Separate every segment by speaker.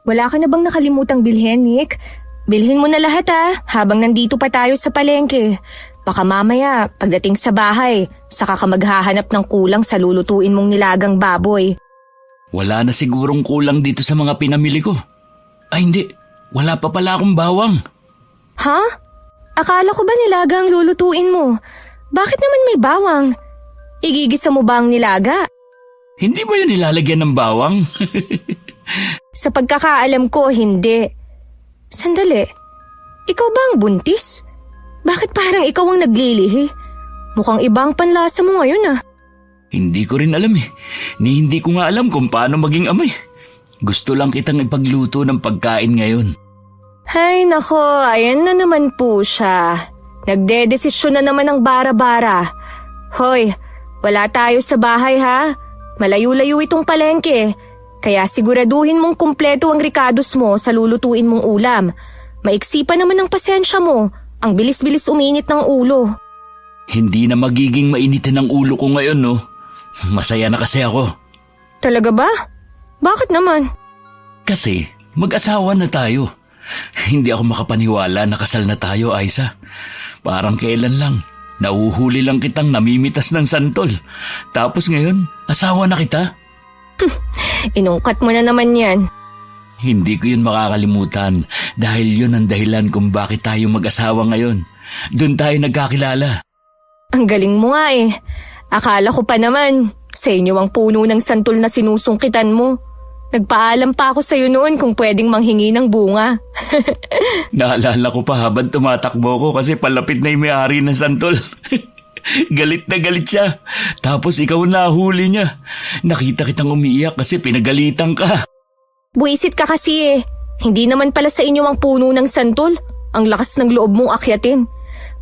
Speaker 1: Wala ka na bang nakalimutang bilhin, Nick? Bilhin mo na lahat habang nandito pa tayo sa palengke. Baka mamaya, pagdating sa bahay, saka ka maghahanap ng kulang sa lulutuin mong nilagang baboy.
Speaker 2: Wala na sigurong kulang dito sa mga pinamili ko. Ay hindi, wala pa pala akong bawang.
Speaker 1: Ha? Akala ko ba nilaga ang lulutuin mo? Bakit naman may bawang? Igigisa mo ba ang nilaga?
Speaker 2: Hindi ba yun nilalagyan ng bawang?
Speaker 1: Sa pagkakaalam ko, hindi. Sandali, ikaw ba ang buntis? Bakit parang ikaw ang naglilihi? Mukhang ibang panlasa mo ngayon
Speaker 2: Hindi ko rin alam Ni hindi ko nga alam kung paano maging ama Gusto lang kitang ipagluto ng pagkain ngayon.
Speaker 1: Hay nako, ayan na naman po siya. Nagdedesisyon na naman ng bara-bara. Hoy, wala tayo sa bahay Malayo-layo itong palengke. Kaya siguraduhin mong kumpleto ang rekados mo sa lulutuin mong ulam. Maiksi pa naman ang pasensya mo. Ang bilis-bilis uminit ng ulo.
Speaker 2: Hindi na magiging mainitin ang ulo ko ngayon, no? Masaya na kasi ako.
Speaker 1: Talaga ba? Bakit naman?
Speaker 2: Kasi mag-asawa na tayo. Hindi ako makapaniwala na kasal na tayo, Aiza. Parang kailan lang. Nauhuli lang kitang namimitas ng santol. Tapos ngayon, asawa na kita.
Speaker 1: Inungkat mo na naman yan.
Speaker 2: Hindi ko yun makakalimutan dahil yun ang dahilan kung bakit tayo mag-asawa ngayon. Doon tayo nagkakilala.
Speaker 1: Ang galing mo nga Akala ko pa naman, sa inyo ang puno ng santol na sinusungkitan mo. Nagpaalam pa ako sa'yo noon kung pwedeng manghingi ng bunga.
Speaker 2: Naalala ko pa habang tumatakbo ko kasi palapit na yung may-ari ng santol. Galit na galit siya. Tapos ikaw nahuli niya. Nakita kitang umiiyak kasi pinagalitan ka.
Speaker 1: Buisit ka kasi Hindi naman pala sa inyo ang puno ng santol. Ang lakas ng loob mong akyatin.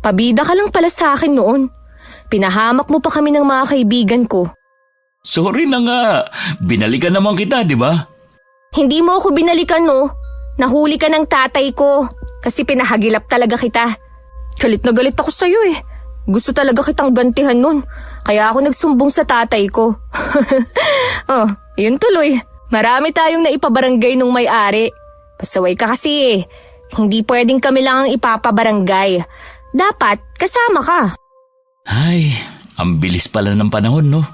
Speaker 1: Pabida ka lang pala sa akin noon. Pinahamak mo pa kami ng mga kaibigan ko.
Speaker 2: Sorry na nga. Binalikan naman kita, di ba?
Speaker 1: Hindi mo ako binalikan, no? Nahuli ka ng tatay ko. Kasi pinahagilap talaga kita. Galit na galit ako sa'yo Gusto talaga kitang gantihan nun. Kaya ako nagsumbong sa tatay ko. Oh, yun tuloy. Marami tayong naipabarangay nung may-ari. Pasaway ka kasi Hindi pwedeng kami lang ang ipapabarangay. Dapat kasama ka.
Speaker 2: Ay, ang bilis pala ng panahon, no?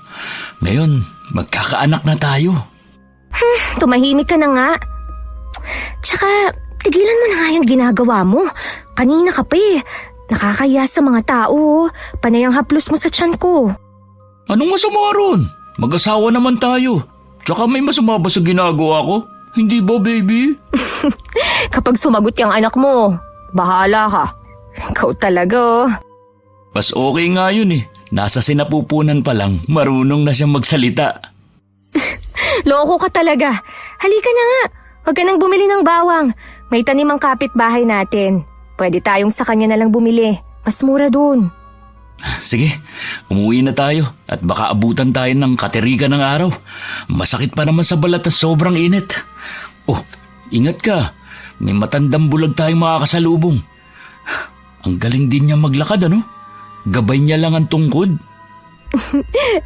Speaker 2: Ngayon, magkakaanak na tayo.
Speaker 1: Tumahimik ka na nga. Tsaka, tigilan mo na nga yung ginagawa mo. Kanina ka pa Nakakaya sa mga tao. Panay ang haplos mo sa tiyan ko.
Speaker 2: Anong masama ron? Mag-asawa naman tayo. Tsaka may masama ba sa ginagawa ko? Hindi ba, baby?
Speaker 1: Kapag sumagot yung anak mo, bahala ka. Ikaw talaga
Speaker 2: Mas okay nga yun Nasa sinapupunan pa lang, marunong na siyang magsalita.
Speaker 1: Loko ka talaga. Halika na nga. Huwag ka nang bumili ng bawang. May tanim ang kapitbahay natin. Pwede tayong sa kanya na lang bumili. Mas mura dun.
Speaker 2: Sige, umuwi na tayo at baka abutan tayo ng katerigan ng araw. Masakit pa naman sa balat at sobrang init. Oh, ingat ka. May matandang bulag tayong makakasalubong. Ang galing din niya maglakad, ano? Gabay niya lang ang tungkod.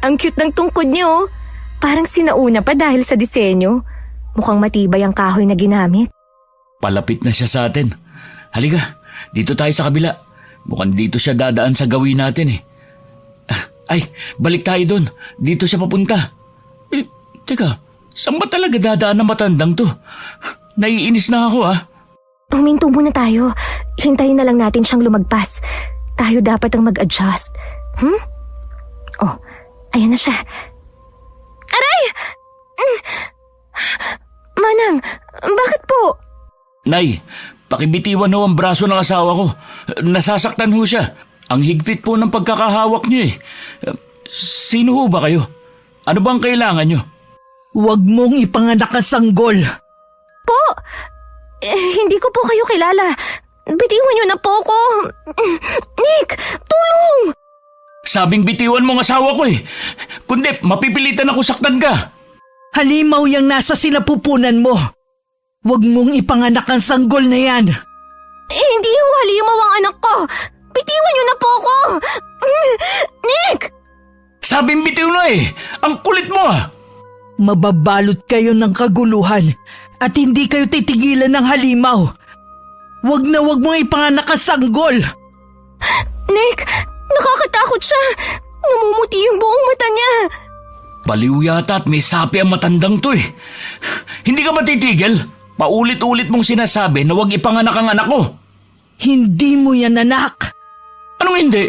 Speaker 1: Ang cute ng tungkod niyo. Parang sinauna pa dahil sa disenyo. Mukhang matibay ang kahoy na ginamit.
Speaker 2: Palapit na siya sa atin. Halika, dito tayo sa kabila. Mukhang dito siya dadaan sa gawin natin Ay, balik tayo doon. Dito siya papunta. Teka, saan ba talaga dadaan ang matandang to? Naiinis na ako
Speaker 1: Huminto muna tayo. Hintayin na lang natin siyang lumagpas. Tayo dapat ang mag-adjust. Oh, ayan na siya. Aray! Manang, bakit po?
Speaker 2: Nay, pakibitiwan ho ang braso ng asawa ko. Nasasaktan ho siya. Ang higpit po ng pagkakahawak niyo Sino ho ba kayo? Ano bang kailangan niyo?
Speaker 3: Huwag mong ipanganak ang sanggol.
Speaker 1: Po, hindi ko po kayo kilala. Bitiwan niyo na po ko. Nick, tulong!
Speaker 2: Sabing bitiwan mo ang asawa ko Kundi, mapipilitan ako saktan ka.
Speaker 3: Halimaw yang nasa sinapupunan mo. Huwag mong ipanganak ang sanggol na yan.
Speaker 1: Hindi ho halimaw ang anak ko. Bitiwan niyo na po ko. Nick!
Speaker 2: Sabing bitiw na Ang kulit mo
Speaker 3: Mababalot kayo ng kaguluhan at hindi kayo titigilan ng halimaw. Wag na wag mong ipanganak ang sanggol.
Speaker 1: Nick, nakakatakot siya. Namumuti yung buong mata niya.
Speaker 2: Baliw yata at may sapi ang matandang to eh. Hindi ka ba titigil? Paulit-ulit mong sinasabi na huwag ipanganak ang anak ko.
Speaker 3: Hindi mo yan anak.
Speaker 2: Anong hindi?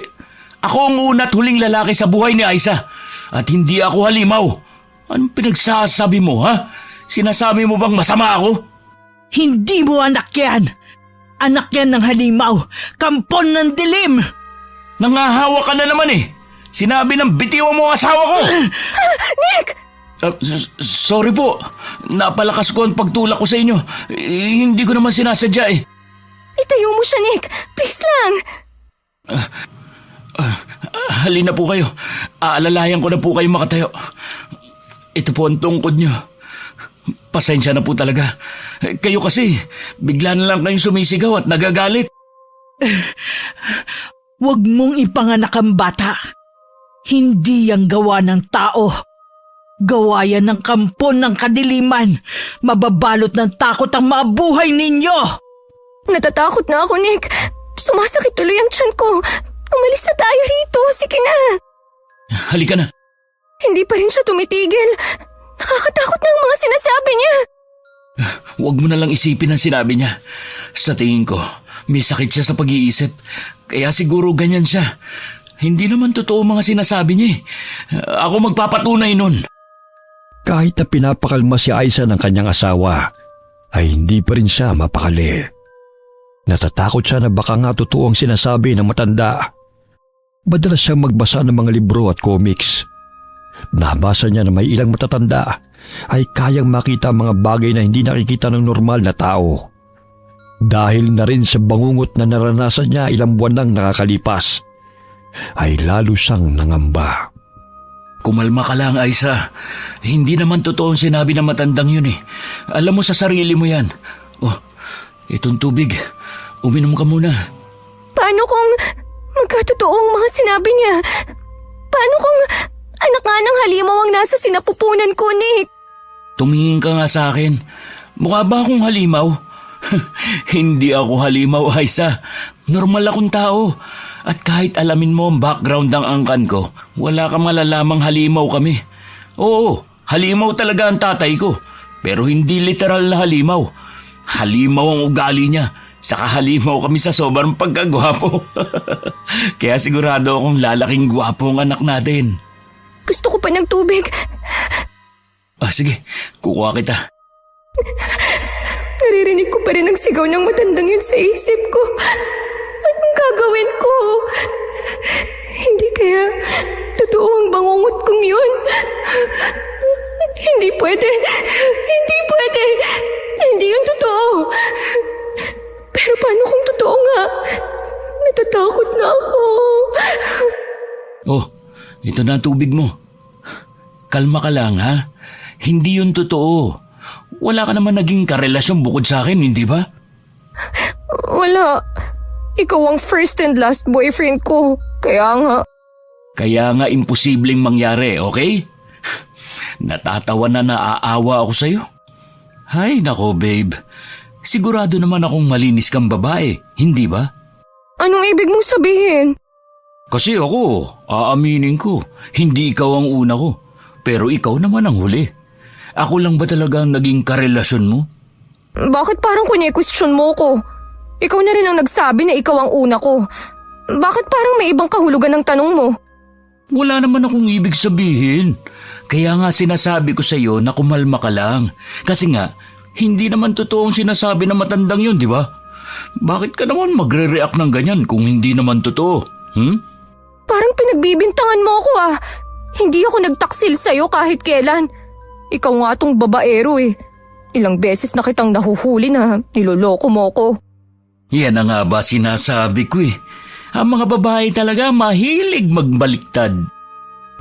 Speaker 2: Ako ang una at huling lalaki sa buhay ni Aiza. At hindi ako halimaw. Anong pinagsasabi mo, ha? Sinasabi mo bang masama ako?
Speaker 3: Hindi mo anak yan. Anak yan ng halimaw. Kampon ng dilim.
Speaker 2: Nangahawa ka na naman eh. Sinabi ng bitiwan mo ang asawa ko.
Speaker 1: Nick!
Speaker 2: Sorry po. Napalakas ko ang pagtulak ko sa inyo. Hindi ko naman sinasadya eh.
Speaker 1: Itayo mo siya, Nick. Please lang.
Speaker 2: Halina po kayo. Aalalayan ko na po kayo makatayo. Ito po ang tungkod nyo. Pasensya na po talaga. Kayo kasi, bigla na lang kayong sumisigaw at nagagalit.
Speaker 3: Huwag mong ipanganak ang bata. Hindi yang gawa ng tao. Gawa yan ng kampon ng kadiliman. Mababalot ng takot ang mga buhay ninyo.
Speaker 1: Natatakot na ako, Nick. Sumasakit tuloy ang tiyan ko. Umalis na tayo rito. Sige na.
Speaker 2: Halika na.
Speaker 1: Hindi pa rin siya tumitigil. Nakakatakot na ang mga sinasabi niya.
Speaker 2: Huwag mo na lang isipin ang sinabi niya. Sa tingin ko, may sakit siya sa pag-iisip. Kaya siguro ganyan siya. Hindi naman totoo mga sinasabi niya eh. Ako magpapatunay nun.
Speaker 4: Kahit na pinapakalma si Aiza ng kanyang asawa, ay hindi pa rin siya mapakali. Natatakot siya na baka nga totoo ang sinasabi ng matanda. Madalas siyang magbasa ng mga libro at comics. Nabasa niya na may ilang matatanda ay kayang makita ang mga bagay na hindi nakikita ng normal na tao. Dahil na rin sa bangungot na naranasan niya ilang buwan nang nakakalipas, ay lalo siyang nangamba.
Speaker 2: Kumalma ka lang, Aiza. Hindi naman totoo ang sinabi ng matandang yun eh. Alam mo sa sarili mo yan. Oh, itong tubig. Uminom ka muna.
Speaker 1: Paano kung magkatotoo ang mga sinabi niya? Paano kung anak nga ng halimaw ang nasa sinapupunan ko, Nick?
Speaker 2: Tumingin ka nga sa akin. Mukha ba akong halimaw? Hindi ako halimaw, Aiza. Normal akong tao. At kahit alamin mo ang background ng angkan ko, wala kang malalamang halimaw kami. Oo, halimaw talaga ang tatay ko. Pero hindi literal na halimaw. Halimaw ang ugali niya. Saka halimaw kami sa sobrang pagkagwapo. Kaya sigurado akong lalaking gwapo ang anak natin.
Speaker 1: Gusto ko pa ng tubig.
Speaker 2: Sige, kukuha kita.
Speaker 1: Naririnig ko pa rin ang sigaw ng matandang yun sa isip ko. Anong gagawin ko? Hindi kaya totoo ang bangungot kong yun? Hindi pwede. Hindi pwede. Hindi yun totoo. Pero paano kung totoo nga? Natatakot na ako.
Speaker 2: Oh, ito na ang tubig mo. Kalma ka lang, ha? Hindi yun totoo. Wala ka naman naging karelasyon bukod sa akin, hindi ba?
Speaker 1: Wala. Ikaw ang first and last boyfriend ko. Kaya nga imposibleng mangyari, okay? Natatawa na naaawa ako sa'yo. Hay nako, babe. Sigurado naman akong malinis kang babae, hindi ba? Anong ibig mong sabihin?
Speaker 2: Kasi ako, aaminin ko, hindi ikaw ang una ko. Pero ikaw naman ang huli. Ako lang ba talaga ang naging karelasyon mo?
Speaker 1: Bakit parang kune-question mo ko? Ikaw na rin ang nagsabi na ikaw ang una ko. Bakit parang may ibang kahulugan ng tanong mo?
Speaker 2: Wala naman akong ibig sabihin. Kaya nga sinasabi ko sa iyo na kumalma ka lang. Kasi nga, hindi naman totoo ang sinasabi ng matandang yun, di ba? Bakit ka naman magre-react ng ganyan kung hindi naman totoo?
Speaker 1: Parang pinagbibintangan mo ako ah. Hindi ako nagtaksil sa'yo kahit kailan. Ikaw nga tong babaero eh. Ilang beses na kitang nahuhuli na niloloko mo ko.
Speaker 2: Yan na nga ba sinasabi ko eh. Ang mga babae talaga mahilig magbaliktad.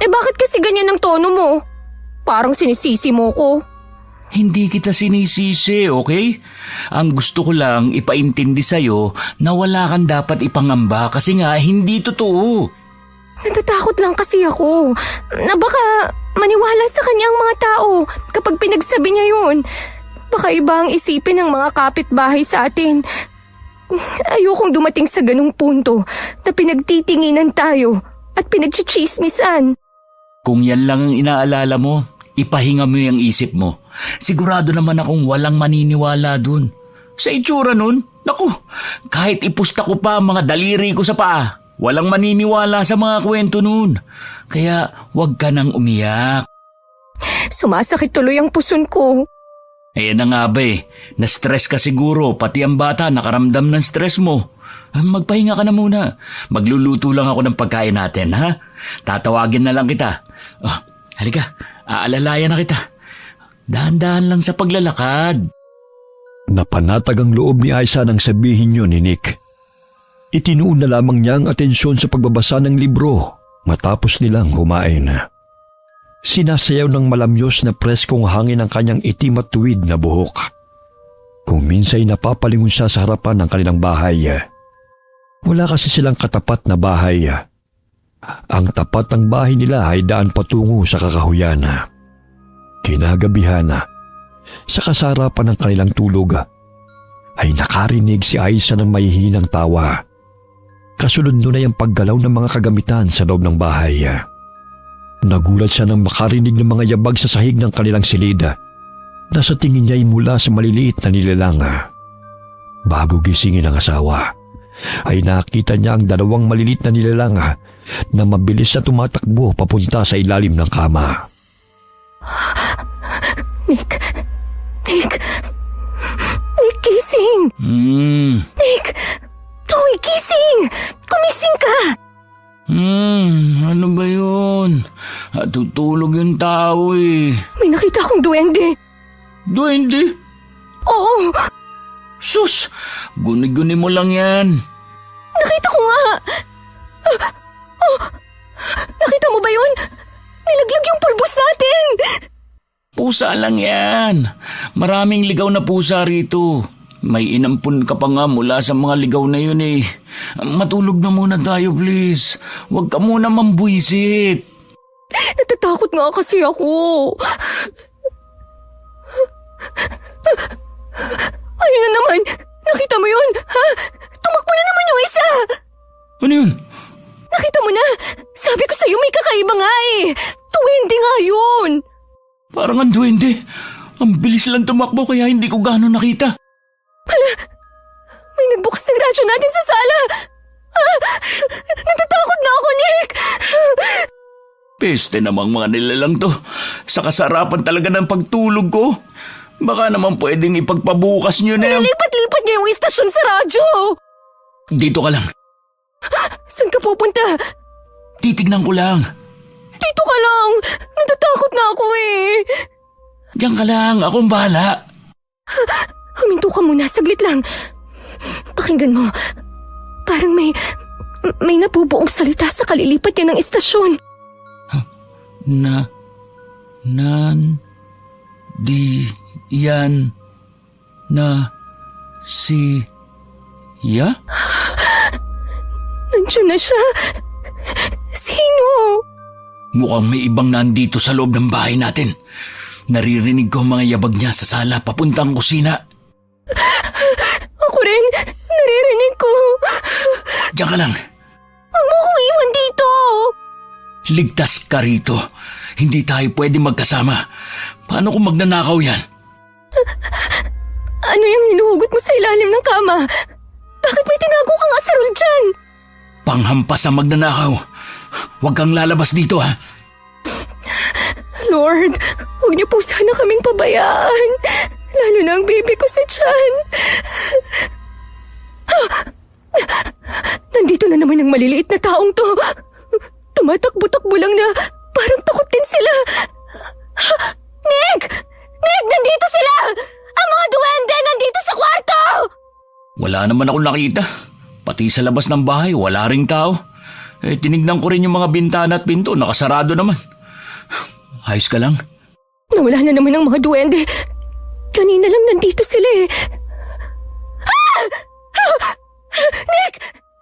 Speaker 1: Bakit kasi ganyan ang tono mo? Parang sinisisi mo ko.
Speaker 2: Hindi kita sinisisi, okay? Ang gusto ko lang ipaintindi sa'yo na wala kang dapat ipangamba kasi nga hindi totoo.
Speaker 1: Natatakot lang kasi ako na baka maniwala sa kanya ang mga tao kapag pinagsabi niya yun. Baka iba ang isipin ng mga kapitbahay sa atin. Ayokong dumating sa ganung punto na pinagtitinginan tayo at pinagchichismisan.
Speaker 2: Kung yan lang ang inaalala mo, ipahinga mo yung isip mo. Sigurado naman akong walang maniniwala dun. Sa itsura nun, naku, kahit ipusta ko pa ang mga daliri ko sa paa, walang maniniwala sa mga kwento nun. Kaya wag ka nang umiyak.
Speaker 1: Sumasakit tuloy ang puson ko.
Speaker 2: Ayan na nga ba na-stress ka siguro, pati ang bata nakaramdam ng stress mo. Magpahinga ka na muna. Magluluto lang ako ng pagkain natin, ha? Tatawagin na lang kita. Oh, halika, aalalayan na kita. Dahan-dahan lang sa paglalakad.
Speaker 4: Napanatag ang loob ni Aiza nang sabihin yun ni Nick. Itinuon na lamang niya ang atensyon sa pagbabasa ng libro matapos nilang kumain. Sinasayaw ng malamyos na preskong hangin ang kanyang itim at tuwid na buhok. Kung minsa'y napapalingon siya sa harapan ng kanilang bahay. Wala kasi silang katapat na bahay. Ang tapat ng bahay nila ay daan patungo sa kakahuyan. Kinagabihan, sa kasarapan ng kanilang tulog, ay nakarinig si Aiza ng mahihinang tawa. Kasunod nun ay ang paggalaw ng mga kagamitan sa loob ng bahay. Nagulat siya nang makarinig ng mga yabag sa sahig ng kanilang silid na sa tingin niya ay mula sa maliliit na nilalang. Bago gisingin ang asawa, ay nakita niya ang dalawang maliliit na nilalang na mabilis na tumatakbo papunta sa ilalim ng kama.
Speaker 1: Nick, gising! Nick, Toy, gising! Kumising ka!
Speaker 2: Ano ba yun? Tutulog yung tao
Speaker 1: May nakita akong duwende.
Speaker 2: Duwende?
Speaker 1: Oo,
Speaker 2: Sus! Guni-guni mo lang yan.
Speaker 1: nakita ko nga. Nakita mo ba yun? Nilaglag yung pulbos natin.
Speaker 2: Pusa lang yan. Maraming ligaw na pusa rito. May inampun ka pa nga mula sa mga ligaw na yun Matulog na muna tayo, please. Huwag ka muna mambuisit.
Speaker 1: Natatakot nga kasi ako. Ayun na naman. Nakita mo yun? Ha? Tumakbo na naman yung isa.
Speaker 2: Ano yun?
Speaker 1: Nakita mo na? Sabi ko sa'yo may kakaiba nga Duwende nga yun.
Speaker 2: Parang ang duwende. Ang bilis lang tumakbo kaya hindi ko gaano nakita.
Speaker 1: May nagbukas ng radyo natin sa sala. Natatakot na ako, Nick.
Speaker 2: Peste namang mga nilalang to. Sa kasarapan talaga ng pagtulog ko. Baka naman pwedeng ipagpabukas nyo na.
Speaker 1: Nilipat-lipat niya yung istasyon sa radyo.
Speaker 2: Dito ka lang.
Speaker 1: Saan ka pupunta?
Speaker 2: Titignan ko lang.
Speaker 1: Dito ka lang. Natatakot na ako
Speaker 2: Diyan ka lang. Akong bahala.
Speaker 1: Huminto ka muna. Saglit lang. Pakinggan mo. Parang may nabubuong salita sa kalilipat niya ng istasyon.
Speaker 2: Di yan na si Ya?
Speaker 1: Nandiyan na siya. Sino?
Speaker 2: Mukhang may ibang nandito sa loob ng bahay natin. Naririnig ko ang mga yabag niya sa sala papuntang kusina.
Speaker 1: Ako rin. Naririnig ko.
Speaker 2: Diyan ka lang.
Speaker 1: Huwag mo akong iwan dito.
Speaker 2: Ligtas ka rito. Hindi tayo pwede magkasama. Paano kung magnanakaw yan?
Speaker 1: Ano yung hinuhugot mo sa ilalim ng kama? Bakit may tinago kang asarol dyan?
Speaker 2: Panghampas sa magnanakaw. Huwag kang lalabas dito, ha?
Speaker 1: Lord, huwag niyo po sana kaming pabayaan. Lalo na ang baby ko sa tiyan. Nandito na naman ang maliliit na taong to. Tumatakbo-takbo lang na parang takot din sila. Nick! Nick, nandito sila! Ang mga duwende nandito sa kwarto!
Speaker 2: Wala naman ako nakita. Pati sa labas ng bahay, wala ring tao. Tinignan ko rin yung mga bintana at pinto, nakasarado naman. Ayos ka lang?
Speaker 1: Nawala na naman ang mga duwende. Kanina lang nandito sila Nick!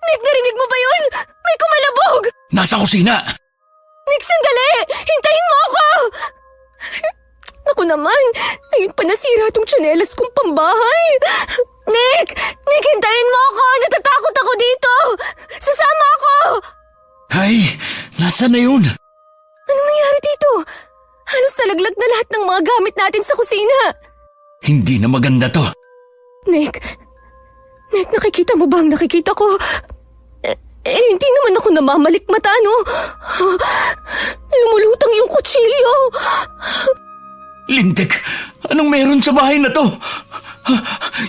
Speaker 1: Nick, narinig mo ba yun? May kumalabog!
Speaker 2: Nasa kusina!
Speaker 1: Nick, sandali! Hintayin mo ako! naman. Ngayon pa nasira tong tsinelas kong pambahay. Nick! Nick, hintayin mo ako! Natatakot ako dito! Sasama ako!
Speaker 2: Ay, nasaan na yun?
Speaker 1: Anong nangyari dito? Halos nalaglag na lahat ng mga gamit natin sa kusina.
Speaker 2: Hindi na maganda to.
Speaker 1: Nick, nakikita mo ba ang nakikita ko? Hindi naman ako namamalikmata, no? Lumulutang yung kutsilyo.
Speaker 2: Lintik, anong meron sa bahay na to?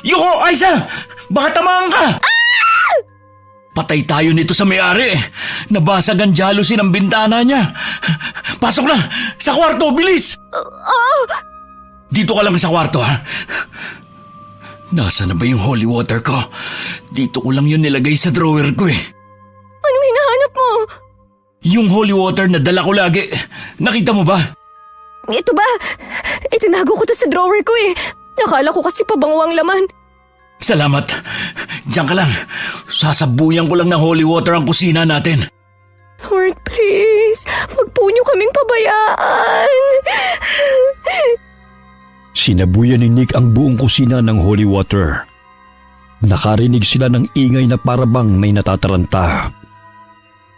Speaker 2: Yoko, Aiza! Baka tamaan ka! Patay tayo nito sa may-ari. Nabasag ang jalousie ng bintana niya. Pasok na! Sa kwarto, bilis! Dito ka lang sa kwarto, ha? Nasaan na ba yung holy water ko? Dito ko lang yun nilagay sa drawer ko, eh.
Speaker 1: Anong hinahanap mo?
Speaker 2: Yung holy water na dala ko lagi. Nakita mo ba?
Speaker 1: Ito ba? Itinago ko to sa drawer ko eh. Nakala ko kasi pabango ang laman.
Speaker 2: Salamat. Diyan ka lang. Sasabuyan ko lang ng holy water ang kusina natin.
Speaker 1: Lord, please. Huwag po niyo kaming pabayaan.
Speaker 4: Sinabuyan ni Nick ang buong kusina ng holy water. Nakarinig sila ng ingay na parabang may natataranta.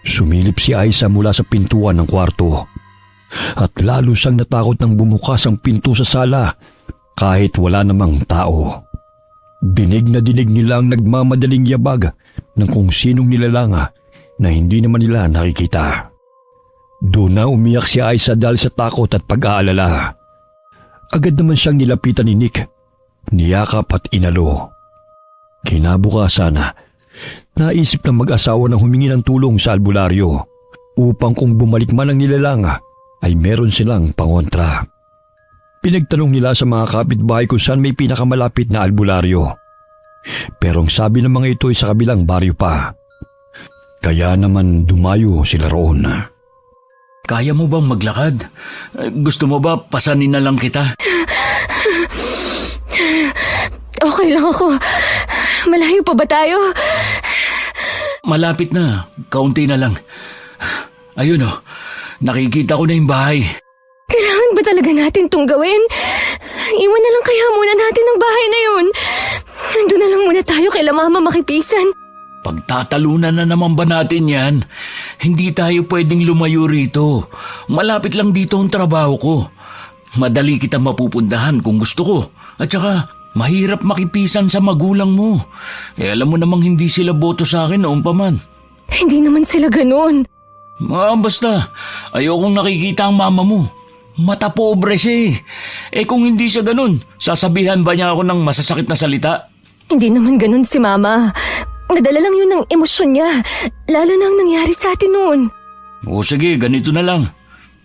Speaker 4: Sumilip si Aiza mula sa pintuan ng kwarto at lalo siyang natakot nang bumukas ang pinto sa sala kahit wala namang tao. Dinig na dinig nila ang nagmamadaling yabag ng kung sinong nilalanga na hindi naman nila nakikita. Doon na umiyak si Aiza dahil sa takot at pag-aalala. Agad naman siyang nilapitan ni Nick, niyakap at inalo. Kinabukasan, naisip ng mag-asawa na humingi ng tulong sa albularyo upang kung bumalik man ang nilalanga ay meron silang pangontra. Pinagtanong nila sa mga kapitbahay kung saan may pinakamalapit na albularyo. Pero ang sabi ng mga ito ay sa kabilang baryo pa. Kaya naman dumayo sila roon.
Speaker 2: Kaya mo bang maglakad? Gusto mo ba pasanin na lang kita?
Speaker 1: Okay lang ako. Malayo pa ba tayo?
Speaker 2: Malapit na. Kaunti na lang. Ayun oh, nakikita ko na yung bahay.
Speaker 1: Kailangan ba talaga natin itong gawin? Iwan na lang kaya muna natin ang bahay na yun. Nandun na lang muna tayo kay Mama makipisan.
Speaker 2: Pagtatalunan na naman ba natin yan? Hindi tayo pwedeng lumayo rito. Malapit lang dito ang trabaho ko. Madali kita mapupuntahan kung gusto ko. At saka, mahirap makipisan sa magulang mo. Alam mo namang hindi sila boto sa akin noon pa man.
Speaker 1: Hindi naman sila ganun.
Speaker 2: Basta, ayokong nakikita ang mama mo. Mata pobre siya eh. Kung hindi siya ganun, sasabihan ba niya ako ng masasakit na salita?
Speaker 1: Hindi naman ganun si Mama. Nadala lang yun ng emosyon niya, lalo na ang nangyari sa atin noon.
Speaker 2: O sige, ganito na lang.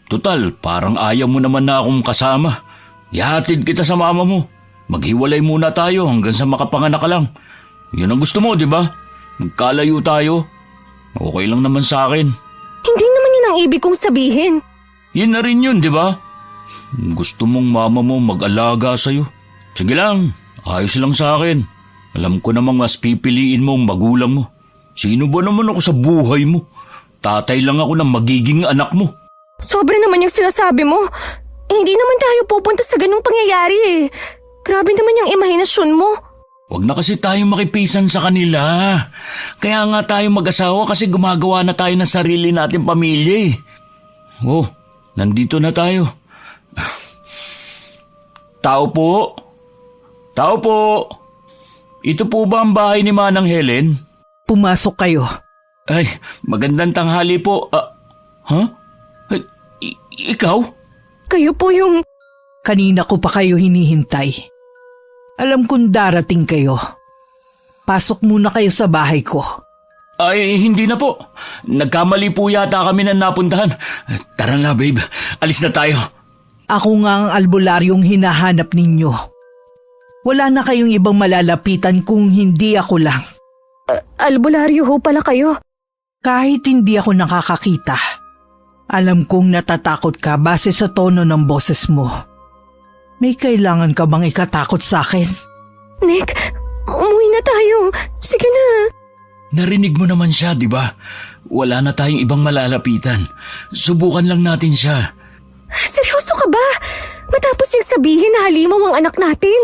Speaker 2: Tutal, parang ayaw mo naman na akong kasama. Ihatid kita sa mama mo. Maghiwalay muna tayo hanggang sa makapanganak ka lang. Yun ang gusto mo, di ba? Magkalayo tayo. Okay lang naman sa akin.
Speaker 1: Hindi naman yun ang ibig kong sabihin.
Speaker 2: Yun na rin yun, di ba? Gusto mong mama mo mag-alaga sa'yo. Sige lang, ayos lang sa akin. Alam ko namang mas pipiliin mo ang magulang mo. Sino ba naman ako sa buhay mo? Tatay lang ako ng magiging anak mo.
Speaker 1: Sobra naman yung sinasabi mo. Hindi naman tayo pupunta sa ganung pangyayari eh. Grabe naman yung imahinasyon mo.
Speaker 2: Huwag na kasi tayo makipisan sa kanila. Kaya nga tayo mag-asawa kasi gumagawa na tayo ng sarili nating pamilya eh. Oh, nandito na tayo. Tao po? Tao po? Ito po ba ang bahay ni Manang Helen?
Speaker 3: Pumasok kayo.
Speaker 2: Ay, magandang tanghali po. Ikaw?
Speaker 1: Kayo po yung...
Speaker 3: Kanina ko pa kayo hinihintay. Alam kong darating kayo. Pasok muna kayo sa bahay ko.
Speaker 2: Ay, hindi na po. Nagkamali po yata kami na napuntahan. Tara na, babe. Alis na tayo.
Speaker 3: Ako nga ang albularyong hinahanap ninyo. Wala na kayong ibang malalapitan kung hindi ako lang.
Speaker 1: Albularyo ho pala kayo.
Speaker 3: Kahit hindi ako nakakakita, alam kong natatakot ka base sa tono ng boses mo. May kailangan ka bang ikatakot sa akin?
Speaker 1: Nick, umuwi na tayo. Sige na.
Speaker 2: Narinig mo naman siya, di ba? Wala na tayong ibang malalapitan. Subukan lang natin siya.
Speaker 1: Seryoso ka ba? Matapos yung sabihin na halimaw ang anak natin.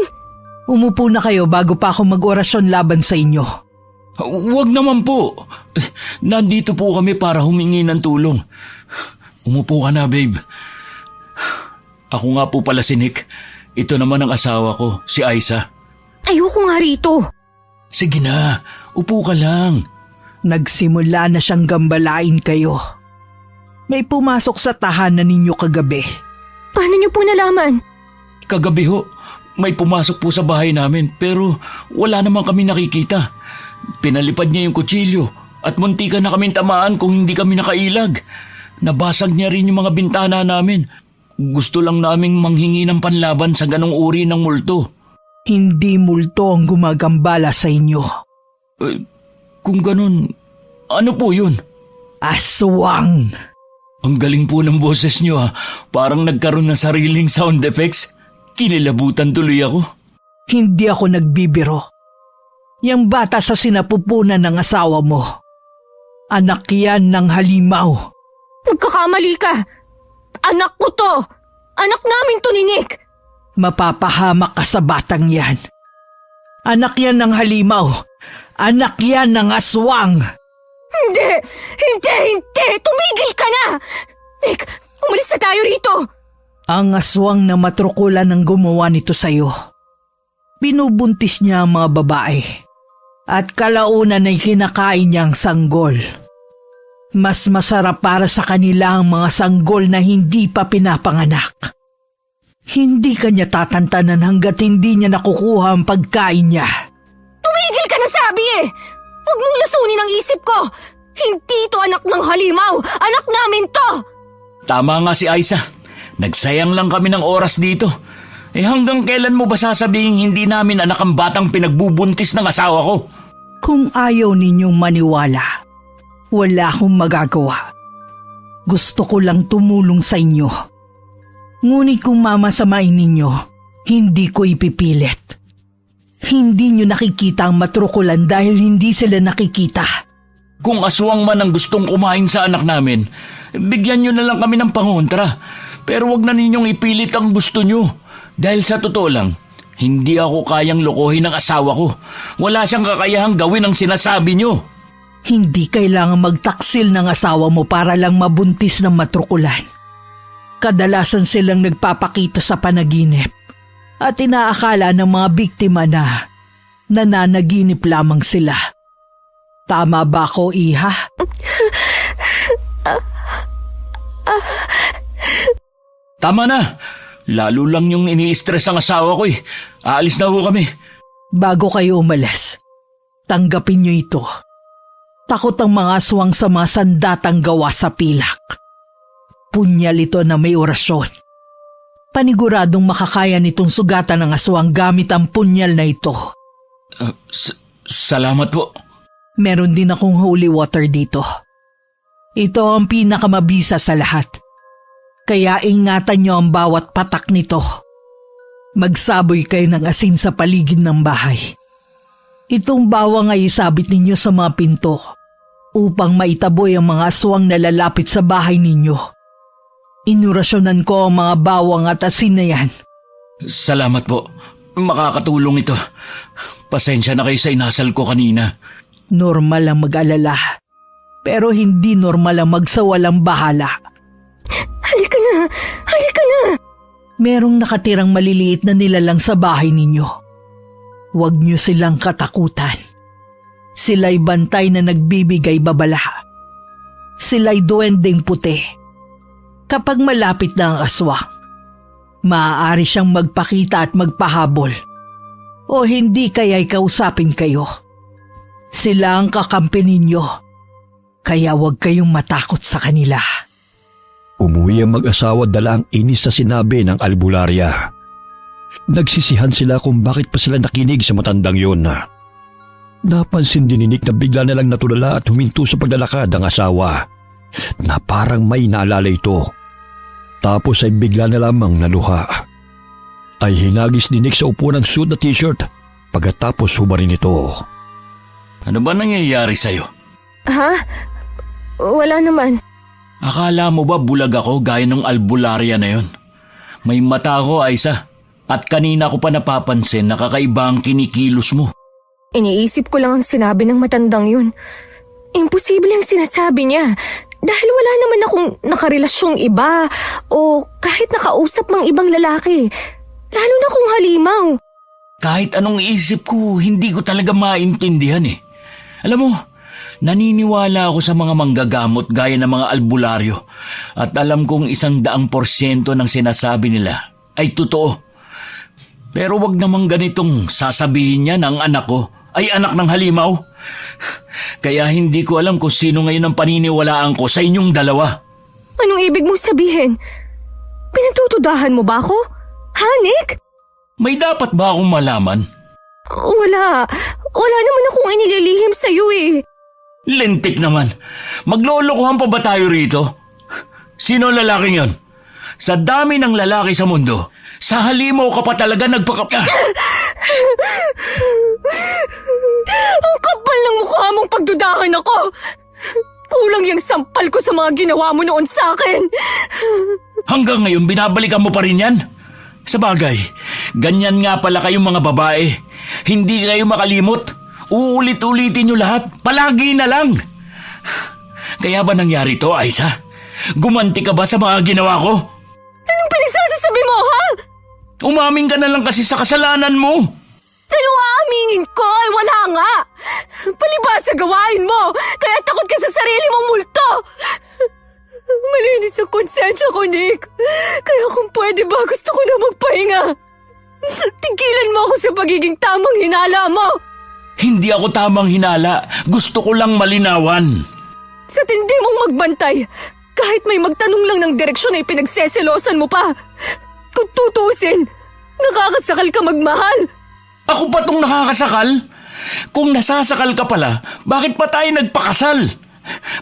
Speaker 3: Umupo na kayo bago pa ako mag-orasyon laban sa inyo.
Speaker 2: Huwag naman po. Nandito po kami para humingi ng tulong. Umupo ka na, babe. Ako nga po pala si Nick. Ito naman ang asawa ko, si Aiza.
Speaker 1: Ayoko nga rito.
Speaker 2: Sige na, upo ka lang.
Speaker 3: Nagsimula na siyang gambalain kayo. May pumasok sa tahanan ninyo kagabi.
Speaker 1: Paano niyo po nalaman?
Speaker 2: Kagabi ho, may pumasok po sa bahay namin pero wala naman kami nakikita. Pinalipad niya yung kutsilyo at muntikan na kaming tamaan kung hindi kami nakailag. Nabasag niya rin yung mga bintana namin. Gusto lang naming manghingi ng panlaban sa ganong uri ng multo.
Speaker 3: Hindi multo ang gumagambala sa inyo.
Speaker 2: Kung ganun, ano po yun?
Speaker 3: Aswang!
Speaker 2: Ang galing po ng boses niyo ha. Parang nagkaroon ng sariling sound effects. Kinilabutan tuloy ako.
Speaker 3: Hindi ako nagbibiro. Yang bata sa sinapupunan ng asawa mo. Anak yan ng halimaw.
Speaker 1: Nagkakamali ka. Anak ko to. Anak namin to ni Nick.
Speaker 3: Mapapahamak ka sa batang yan. Anak yan ng halimaw. Anak yan ng aswang.
Speaker 1: Hindi! Hindi! Tumigil ka na! Nick, umalis na tayo rito!
Speaker 3: Ang aswang na matrukulan ang gumawa nito sa'yo. Binubuntis niya ang mga babae. At kalaunan ay kinakain niya ang sanggol. Mas masarap para sa kanila ang mga sanggol na hindi pa pinapanganak. Hindi kanya tatantanan hanggat hindi niya nakukuha ang pagkain niya.
Speaker 1: Tumigil ka na sabi eh! Huwag mong lasunin ang isip ko! Hindi to anak ng halimaw! Anak namin to!
Speaker 2: Tama nga si Aiza. Nagsayang lang kami ng oras dito. Hanggang kailan mo ba sasabihin hindi namin anak ang batang pinagbubuntis ng asawa ko?
Speaker 3: Kung ayaw ninyong maniwala, wala akong magagawa. Gusto ko lang tumulong sa inyo. Ngunit kung mamasamain ninyo, hindi ko ipipilit. Hindi nyo nakikita ang matrukulan dahil hindi sila nakikita.
Speaker 2: Kung aswang man ang gustong kumain sa anak namin, bigyan nyo na lang kami ng pangontra. Pero wag na ninyong ipilit ang gusto nyo. Dahil sa totoo lang, hindi ako kayang lokohin ng asawa ko. Wala siyang kakayahang gawin ang sinasabi nyo.
Speaker 3: Hindi kailangan magtaksil ng asawa mo para lang mabuntis ng matrukulan. Kadalasan silang nagpapakita sa panaginip at inaakala ng mga biktima na nananaginip lamang sila. Tama ba ako, Iha?
Speaker 2: Tama na. Lalo lang yung ini-stress ang asawa ko eh. Aalis na ho kami.
Speaker 3: Bago kayo umalis, tanggapin niyo ito. Takot ang mga aswang sa mga sandatang gawa sa pilak. Punyal ito na may orasyon. Paniguradong makakaya nitong sugatan ng aswang gamit ang punyal na ito.
Speaker 2: Salamat po.
Speaker 3: Meron din akong holy water dito. Ito ang pinakamabisa sa lahat. Kaya ingatan niyo ang bawat patak nito. Magsaboy kayo ng asin sa paligid ng bahay. Itong bawang ay isabit ninyo sa mga pinto upang maitaboy ang mga aswang na lalapit sa bahay ninyo. Inurasyonan ko ang mga bawang at asin na yan.
Speaker 2: Salamat po. Makakatulong ito. Pasensya na kayo sa inasal ko kanina.
Speaker 3: Normal ang mag-alala. Pero hindi normal ang magsawalang bahala.
Speaker 1: Halika na! Halika na!
Speaker 3: Merong nakatirang maliliit na nilalang sa bahay ninyo. Huwag niyo silang katakutan. Sila'y bantay na nagbibigay babala. Sila'y duwendeng puti. Kapag malapit na ang aswang, maaari siyang magpakita at magpahabol. O hindi kaya'y kausapin kayo. Sila ang kakampi ninyo. Kaya huwag kayong matakot sa kanila.
Speaker 4: Umuwi ang mag-asawa dala ang inis sa sinabi ng albularya. Nagsisihan sila kung bakit pa sila nakinig sa matandang yun. Napansin din ni Nick na bigla na lang natulala at huminto sa paglalakad ang asawa na parang may naalala ito. Tapos ay bigla na lamang naluha. Ay hinagis ni Nick sa upo ng suit na t-shirt pagkatapos humarin ito.
Speaker 2: Ano ba nangyayari sa'yo?
Speaker 1: Ha? Wala naman.
Speaker 2: Akala mo ba bulag ako gaya ng albularya na yon? May mata ako, Aisa. At kanina ko pa napapansin na kakaiba ang kinikilos mo.
Speaker 1: Iniisip ko lang ang sinabi ng matandang yun. Imposible ang sinasabi niya. Dahil wala naman akong nakarelasyong iba o kahit nakausap mang ibang lalaki. Lalo na kung halimaw.
Speaker 2: Kahit anong isip ko, hindi ko talaga maintindihan eh. Alam mo, naniniwala ako sa mga manggagamot gaya ng mga albularyo at alam kong 100% ng sinasabi nila ay totoo. Pero wag namang ganitong sasabihin niya ng anak ko ay anak ng halimaw. Kaya hindi ko alam kung sino ngayon ang paniniwalaan ko sa inyong dalawa.
Speaker 1: Anong ibig mong sabihin? Pinatutudahan mo ba ako? Ha, Nick?
Speaker 2: May dapat ba akong malaman?
Speaker 1: Wala. Wala naman akong inililihim sa'yo eh.
Speaker 2: Lintik naman. Maglolokohan pa ba tayo rito? Sino ang lalaking yon? Sa dami ng lalaki sa mundo, sa halimaw ka pa talaga
Speaker 1: Ang kapal ng mukha mong pagdudahan ako. Kulang yung sampal ko sa mga ginawa mo noon sa akin.
Speaker 2: Hanggang ngayon, binabalikan mo pa rin yan? Sa bagay, ganyan nga pala kayong mga babae. Hindi kayo makalimot. Uulit-ulitin nyo lahat. Palagi na lang. Kaya ba nangyari to, Aisa? Gumanti ka ba sa mga ginawa ko?
Speaker 1: Anong pinagsasasabi mo, ha?
Speaker 2: Umaming ka na lang kasi sa kasalanan mo.
Speaker 1: Anong aaminin ko ay wala nga. Palibasa gawain mo. Kaya takot ka sa sarili mong multo. Malinis ang konsensya ko, Nick. Kaya kung pwede ba, gusto ko na magpahinga. Tigilan mo ako sa pagiging tamang hinala mo.
Speaker 2: Hindi ako tamang hinala. Gusto ko lang malinawan.
Speaker 1: Sa tindi mong magbantay, kahit may magtanong lang ng direksyon ay pinagseselosan mo pa. Kung tutusin, nakakasakal ka magmahal.
Speaker 2: Ako pa tong nakakasakal? Kung nasasakal ka pala, bakit pa tayo nagpakasal?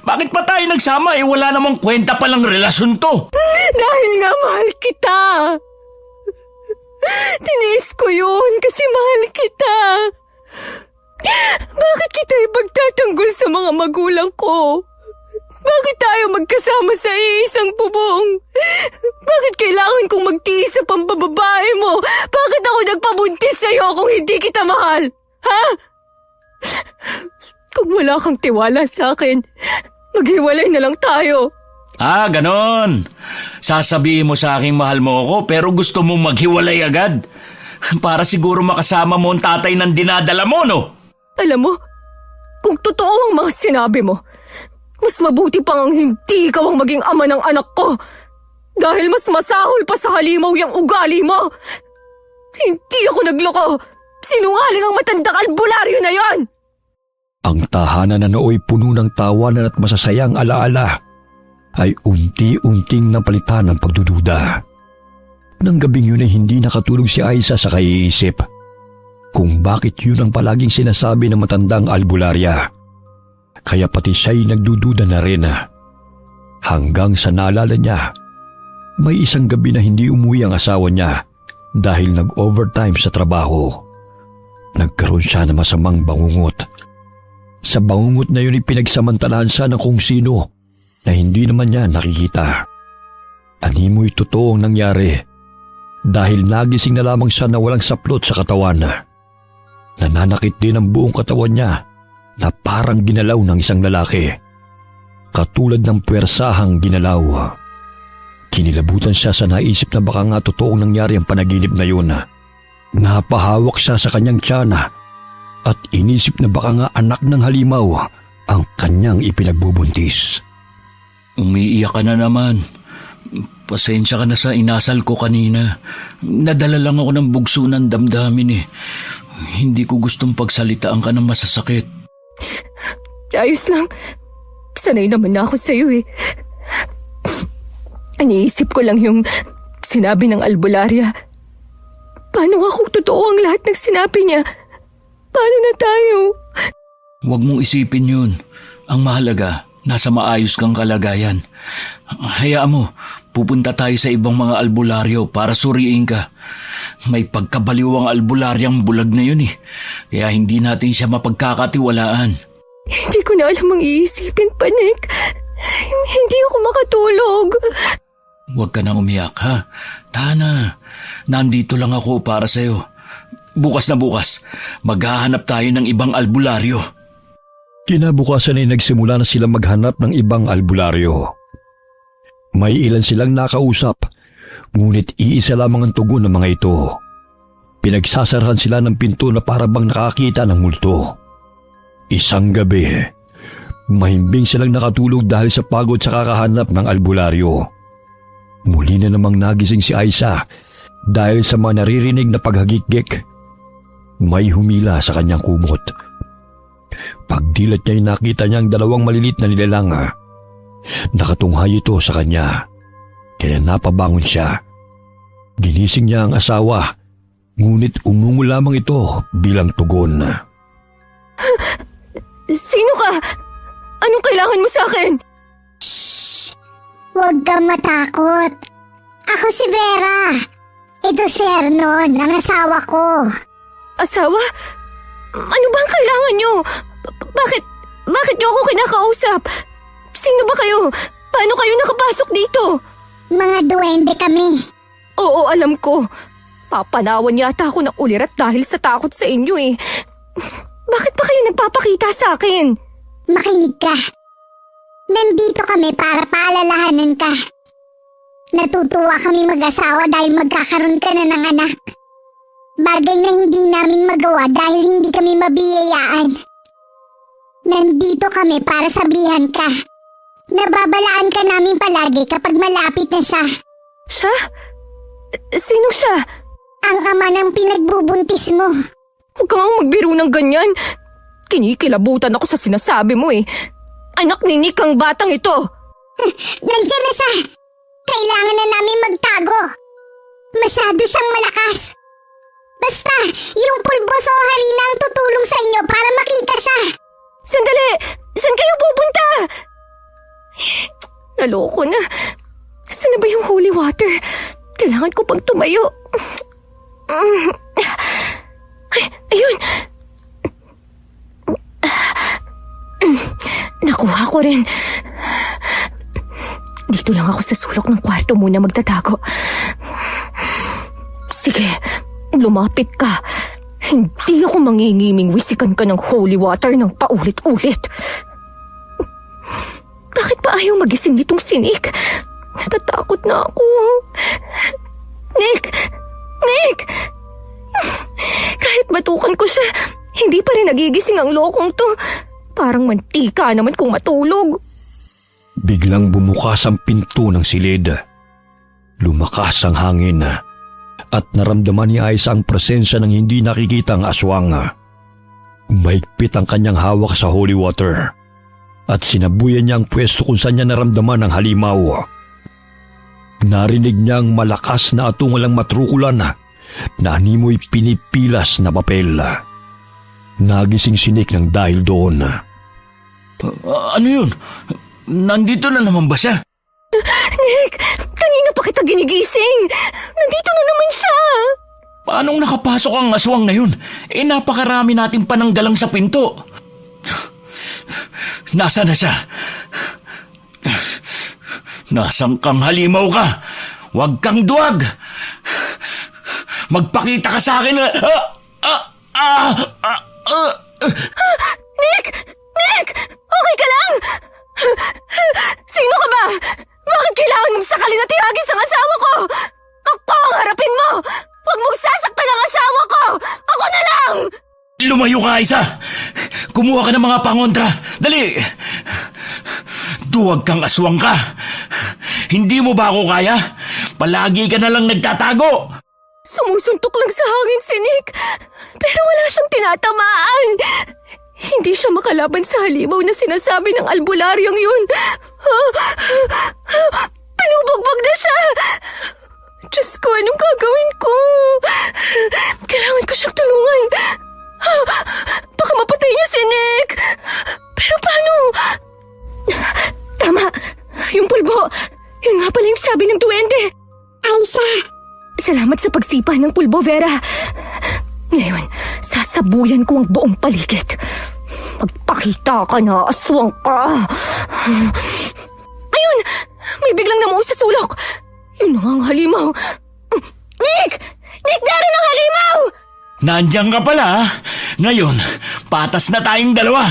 Speaker 2: Bakit pa tayo nagsama wala namang kwenta palang relasyon to?
Speaker 1: Dahil nga mahal kita. Tiniis ko yun kasi mahal kita. Bakit kita ipagtatanggol sa mga magulang ko? Bakit tayo magkasama sa iisang bubong? Bakit kailangan kong magtiis sa pambababae mo? Bakit ako nagpabuntis sa'yo kung hindi kita mahal? Ha? Kung wala kang tiwala sa akin, maghiwalay na lang tayo.
Speaker 2: Ah, ganon. Sasabihin mo sa aking mahal mo ako pero gusto mong maghiwalay agad. Para siguro makasama mo ang tatay ng dinadala mo, no?
Speaker 1: Alam mo, kung totoo ang mga sinabi mo, mas mabuti pang hindi ikaw ang maging ama ng anak ko. Dahil mas masahol pa sa halimaw yung ugali mo. Hindi ako nagloko. Sinungaling ang matandang albularyo na yon.
Speaker 4: Ang tahanan na nooy puno ng tawanan at masasayang alaala ay unti-unting napalitan ng pagdududa. Nang gabing yun ay hindi nakatulog si Aisa sa kaiisip kung bakit yun ang palaging sinasabi ng matandang albularya. Kaya pati siya'y nagdududa na rin. Hanggang sa naalala niya, may isang gabi na hindi umuwi ang asawa niya dahil nag-overtime sa trabaho. Nagkaroon siya ng masamang bangungot. Sa bangungot na yun ay pinagsamantalahan siya ng kung sino na hindi naman niya nakikita. Animoy totoo ang nangyari dahil nagising na lamang siya na walang saplot sa katawan. Nananakit din ang buong katawan niya na parang ginalaw ng isang lalaki. Katulad ng puwersahang ginalaw. Kinilabutan siya sa naisip na baka nga totoong nangyari ang panaginip na yun. Napahawak siya sa kanyang tiyana at inisip na baka nga anak ng halimaw ang kanyang ipinagbubuntis.
Speaker 2: Umiiyak ka na naman. Pasensya ka na sa inasal ko kanina. Nadala lang ako ng bugso ng damdamin eh. Hindi ko gustong pagsalitaan ka ng masasakit.
Speaker 1: Ayos lang. Sanay naman na ako sa'yo eh. Iniisip ko lang yung sinabi ng albularya. Paano nga kung totoo ang lahat ng sinabi niya? Paano na tayo?
Speaker 2: Huwag mong isipin yun. Ang mahalaga, nasa maayos kang kalagayan. Hayaan mo, pupunta tayo sa ibang mga albularyo para suriin ka. May pagkabaliwang albularyang bulag na yun eh. Kaya hindi natin siya mapagkakatiwalaan.
Speaker 1: Hindi ko na alam ang iisipin pa, Nick. Hindi ako makatulog.
Speaker 2: Huwag ka nang umiyak ha. Tana, nandito lang ako para sa'yo. Bukas na bukas, maghahanap tayo ng ibang albularyo.
Speaker 4: Kinabukasan ay nagsimula na sila maghanap ng ibang albularyo. May ilan silang nakausap, ngunit iisa lamang ang tugon ng mga ito. Pinagsasarahan sila ng pinto na parabang nakakita ng multo. Isang gabi, mahimbing silang nakatulog dahil sa pagod sa kakahanap ng albularyo. Muli na namang nagising si Aiza dahil sa mga naririnig na paghagikgik. May humila sa kanyang kumot. Pagdilat niya ay nakita niya ang dalawang malilit na nilalang. Nakatunghay ito sa kanya, kaya napabangon siya. Ginising niya ang asawa, ngunit umungo lamang ito bilang tugon.
Speaker 1: Sino ka? Anong kailangan mo sa akin?
Speaker 5: Huwag kang matakot. Ako si Vera. Ito si Ernon, ang asawa ko.
Speaker 1: Asawa? Ano ba ang kailangan nyo? Bakit nyo ako kinakausap? Sino ba kayo? Paano kayo nakapasok dito?
Speaker 5: Mga duwende kami.
Speaker 1: Oo, alam ko. Papanawan yata ako ng ulirat dahil sa takot sa inyo eh. Bakit pa kayo nagpapakita sa akin?
Speaker 5: Makinig ka. Nandito kami para paalalahanan ka. Natutuwa kami mag-asawa dahil magkakaroon ka na ng anak. Bagay na hindi namin magawa dahil hindi kami mabiyayaan. Nandito kami para sabihan ka. Nababalaan ka namin palagi kapag malapit na siya.
Speaker 1: Siya? Sino siya?
Speaker 5: Ang ama ng pinagbubuntis mo.
Speaker 1: Huwag kang magbiro ng ganyan. Kinikilabutan ako sa sinasabi mo eh. Anak ni Nick ang batang ito.
Speaker 5: Nandiyan na siya. Kailangan na namin magtago. Masyado siyang malakas. Basta, yung pulbos o harina ang tutulong sa inyo para makita siya.
Speaker 1: Sandali! Saan kayo pupunta? Naloko na. Saan na ba yung holy water? Kailangan ko pang tumayo. Ay, ayun! Nakuha ko rin. Dito lang ako sa sulok ng kwarto muna magtatago. Sige, lumapit ka. Hindi ako mangingiming wisikan ka ng holy water ng paulit-ulit. Bakit pa ayaw magising nitong si Nick? Natatakot na ako. Nick! Nick! Kahit batukan ko siya, hindi pa rin nagigising ang lokong to. Parang mantika naman kung matulog.
Speaker 4: Biglang bumukas ang pinto ng silid. Lumakas ang hangin at naramdaman ni Aiza ang presensya ng hindi nakikitang aswang. Mahigpit ang kanyang hawak sa holy water at sinabuyan niya ang pwesto kung saan niya naramdaman ang halimaw. Narinig niya ang malakas na atungalang matrukulan na animoy pinipilas na papel. Nagising si Nick ng dahil doon.
Speaker 2: Ano yun? Nandito na naman ba siya?
Speaker 1: Nick! Kanina pa kita ginigising! Nandito na naman siya!
Speaker 2: Paanong nakapasok ang aswang na yun? Napakarami nating pananggalang sa pinto. Nasaan na siya? Nasaan kang halimaw ka? Huwag kang duwag! Magpakita ka sa akin!
Speaker 1: Nick! Nick! Okay ka lang? Sino ka ba? Bakit kailangan mong sakali na tiragis ang asawa ko? Ako ang harapin mo! Huwag mong sasaktan ang asawa ko! Ako na lang!
Speaker 2: Lumayo ka, Aiza! Kumuha ka ng mga pangontra! Dali! Duwag kang aswang ka! Hindi mo ba ako kaya? Palagi ka na lang nagtatago!
Speaker 1: Sumusuntok lang sa hangin si Nick, pero wala siyang tinatamaan. Hindi siya makalaban sa halimaw na sinasabi ng albularyong yun. Pinubugbog na siya. Diyos ko, anong gagawin ko? Kailangan ko siyang tulungan. Baka mapatay niya si Nick. Pero paano? Tama, yung pulbo. Yun nga pala yung sabi ng duwende.
Speaker 5: Aiza!
Speaker 1: Salamat sa pagsipa ng pulbo, Vera. Ngayon, sasabuyan ko ang buong paligid. Magpakita ka na, aswang ka. Ayun! May biglang namuo sa sulok. Yun na nga ang halimaw. Nick! Nick, Darren ang halimaw!
Speaker 2: Nandiyan ka pala, ha? Ngayon, patas na tayong dalawa.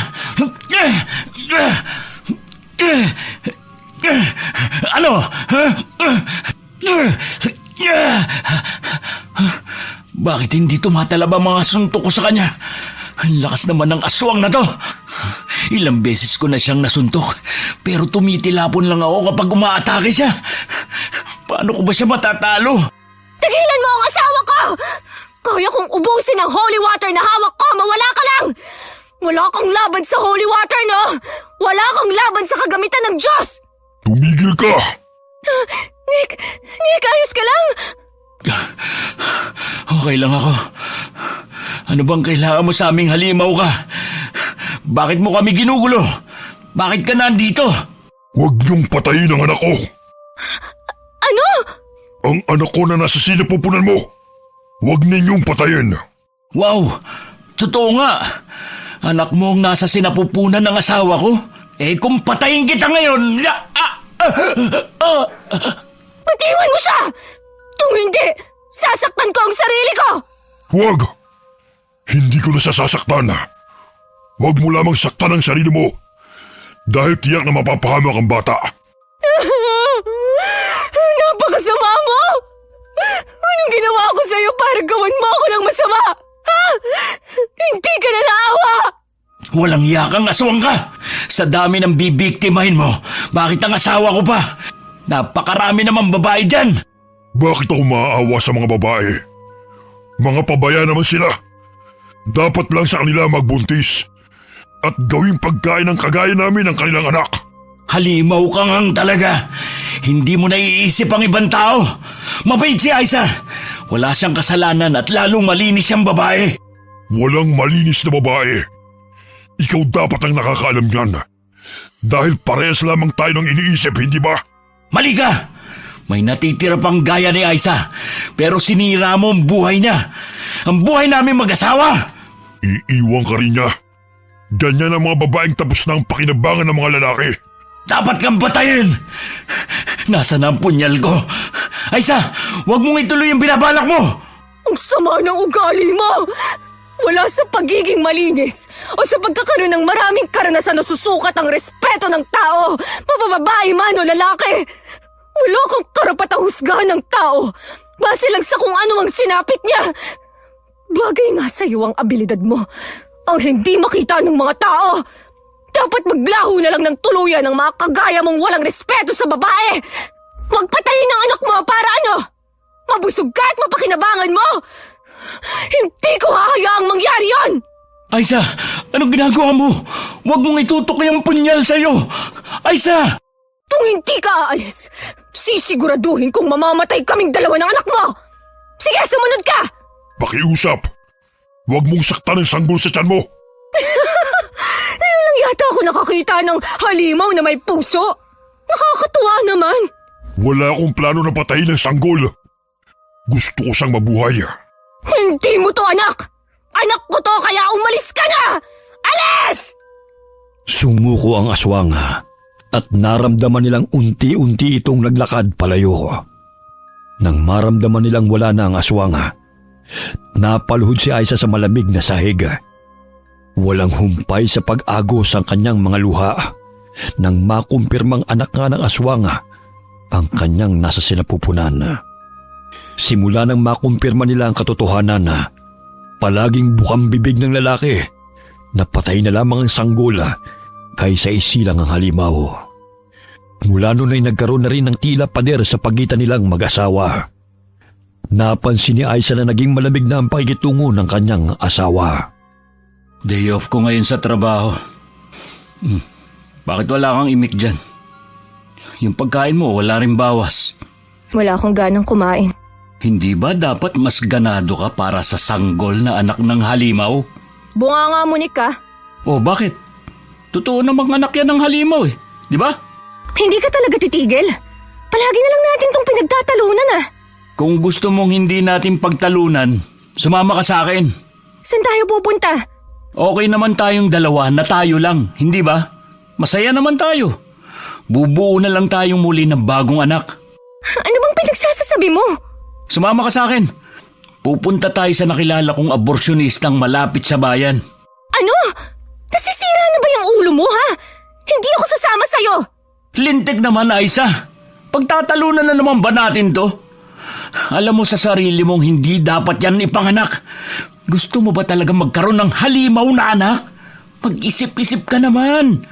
Speaker 2: Ano? Bakit hindi tumatalab ang mga suntok ko sa kanya? Ang lakas naman ng aswang na to. Ilang beses ko na siyang nasuntok, pero tumitilapon lang ako kapag umaatake siya. Paano ko ba siya matatalo?
Speaker 1: Tigilan mo ang asawa ko! Kaya kong ubusin ang holy water na hawak ko, mawala ka lang! Wala kang laban sa holy water, no? Wala kang laban sa kagamitan ng Diyos!
Speaker 6: Tumigil ka!
Speaker 1: Nick, ayos ka lang?
Speaker 2: Okay lang ako. Ano bang kailangan mo sa aming halimaw ka? Bakit mo kami ginugulo? Bakit ka nandito?
Speaker 6: Huwag niyong patayin ang anak ko!
Speaker 1: Ano?
Speaker 6: Ang anak ko na nasa sinapupunan mo! Huwag ninyong patayin!
Speaker 2: Wow! Totoo nga! Anak mo ang nasa sinapupunan ng asawa ko? Eh kung patayin kita ngayon...
Speaker 1: Bitiwan mo siya! Kung hindi, sasaktan ko ang sarili ko!
Speaker 6: Huwag! Hindi ko na sasaktan. Huwag mo lamang saktan ang sarili mo dahil tiyak na mapapahamak ang bata.
Speaker 1: Napakasama mo! Anong ginawa ko sa'yo para gawan mo ako ng masama? Ha? Hindi ka na naawa!
Speaker 2: Walang yakang aswang ka! Sa dami ng bibiktimahin mo, bakit ang asawa ko pa? Napakarami naman babae dyan!
Speaker 6: Bakit ako maaawa sa mga babae? Mga pabaya naman sila. Dapat lang sa kanila magbuntis at gawing pagkain ng kagaya namin ng kanilang anak.
Speaker 2: Halimaw kang hang talaga. Hindi mo naiisip ang ibang tao. Mabait si Aiza. Wala siyang kasalanan at lalong malinis siyang babae.
Speaker 6: Walang malinis na babae. Ikaw dapat ang nakakaalam yan. Dahil parehas lamang tayo ng iniisip, hindi ba?
Speaker 2: Mali ka! May natitira pang gaya ni Aiza. Pero sinira mo ang buhay niya. Ang buhay namin mag-asawa.
Speaker 6: Iiwan ka rin niya. Ganyan ang mga babaeng tapos na ang pakinabangan ng mga lalaki.
Speaker 2: Dapat kang batayin! Nasaan ang punyal ko? Aiza, huwag mong ituloy yung binabalak mo!
Speaker 1: Ang sama ng ugali mo! Wala sa pagiging malinis o sa pagkakaroon ng maraming karanasan na susukat ang respeto ng tao, mapababae man o lalaki. Wala kang karapatang husgahan ng tao base lang sa kung ano ang sinapit niya. Bagay nga sa iyo ang abilidad mo, ang hindi makita ng mga tao. Dapat maglaho na lang ng tuluyan ng mga kagaya mong walang respeto sa babae. Magpatayin ng anak mo para ano? Mabusog ka at mapakinabangan mo? Hindi ko hahayaang mangyari yon!
Speaker 2: Aiza, anong ginagawa mo? Huwag mong itutok yung punyal sa'yo! Aiza!
Speaker 1: Kung hindi ka aalis, sisiguraduhin kong mamamatay kaming dalawa ng anak mo! Sige, sumunod ka!
Speaker 6: Pakiusap. Huwag mong saktan ang sanggol sa tiyan mo.
Speaker 1: Ngayon lang yata ako nakakita ng halimaw na may puso. Nakakatuwa naman.
Speaker 6: Wala akong plano na patayin ang sanggol. Gusto ko siyang mabuhay.
Speaker 1: Hindi mo to anak! Anak ko to kaya umalis ka na! Alis!
Speaker 4: Sumuko ang aswang at naramdaman nilang unti-unti itong naglakad palayo. Nang maramdaman nilang wala na ang aswang, napaluhod si Aiza sa malamig na sahig. Walang humpay sa pag-agos ang kanyang mga luha nang makumpirmang anak nga ng aswang ang kanyang nasa sinapupunan. Simula nang makumpirma nila ang katotohanan, palaging bukang bibig ng lalaki na patay na lamang ang sanggol kaysa isilang ang halimaw. Mula noon ay nagkaroon na rin ng tila pader sa pagitan nilang mag-asawa. Napansin ni Aiza na naging malamig na ang pakikitungo ng kanyang asawa.
Speaker 2: Day off ko ngayon sa trabaho. Bakit wala kang imik dyan? Yung pagkain mo wala rin bawas.
Speaker 1: Wala akong ganang kumain.
Speaker 2: Hindi ba dapat mas ganado ka para sa sanggol na anak ng halimaw?
Speaker 1: Bunganga mo, Nick, ka.
Speaker 2: Oh, bakit? Totoo namang anak yan ng halimaw eh. Di ba?
Speaker 1: Hindi ka talaga titigil. Palagi na lang natin tong pinagtatalunan
Speaker 2: Kung gusto mong hindi natin pagtalunan, sumama ka sa akin.
Speaker 1: Saan tayo pupunta?
Speaker 2: Okay naman tayong dalawa na tayo lang, hindi ba? Masaya naman tayo. Bubuo na lang tayong muli ng bagong anak.
Speaker 1: Ano bang pinagsasasabi mo?
Speaker 2: Sumama ka sa akin. Pupunta tayo sa nakilala kong aborsyonistang malapit sa bayan.
Speaker 1: Ano? Nasisira na ba yung ulo mo, ha? Hindi ako sasama sa'yo!
Speaker 2: Lintik naman, Aisa. Pagtatalunan na naman ba natin to? Alam mo sa sarili mong hindi dapat yan ipanganak. Gusto mo ba talaga magkaroon ng halimaw na anak? Mag-isip-isip ka naman.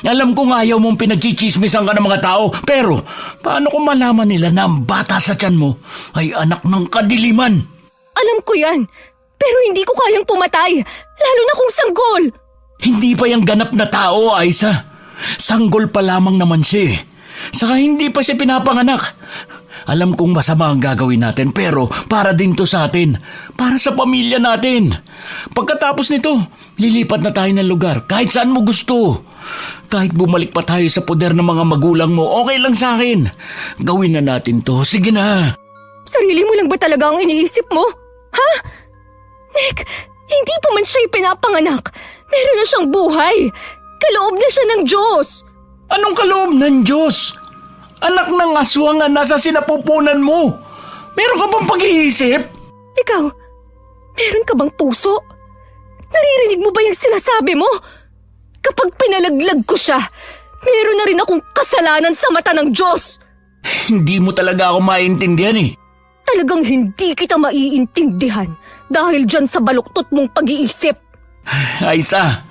Speaker 2: Alam kong ayaw mong pinagchichismisan ka ng mga tao, pero paano kung malaman nila na ang bata sa tiyan mo ay anak ng kadiliman?
Speaker 1: Alam ko yan, pero hindi ko kayang pumatay, lalo na kung sanggol.
Speaker 2: Hindi pa yung ganap na tao, Aisa. Sanggol pa lamang naman siya. Saka hindi pa siya pinapanganak. Alam kong masama ang gagawin natin, pero para din to sa atin. Para sa pamilya natin. Pagkatapos nito, lilipat na tayo ng lugar kahit saan mo gusto. Kahit bumalik pa tayo sa poder ng mga magulang mo, okay lang sa akin. Gawin na natin to. Sige na.
Speaker 1: Sarili mo lang ba talaga ang iniisip mo? Ha? Nick, hindi pa man siya ipinapanganak. Meron na siyang buhay. Kaloob na siya ng Diyos.
Speaker 2: Anong kaloob ng Diyos? Anak ng aswang na nasa sinapupunan mo. Meron ka bang pag-iisip?
Speaker 1: Ikaw, meron ka bang puso? Naririnig mo ba yung sinasabi mo? Kapag pinalaglag ko siya, meron na rin akong kasalanan sa mata ng Diyos.
Speaker 2: Hindi mo talaga ako maintindihan eh.
Speaker 1: Talagang hindi kita maiintindihan dahil dyan sa baluktot mong pag-iisip.
Speaker 2: Aisa,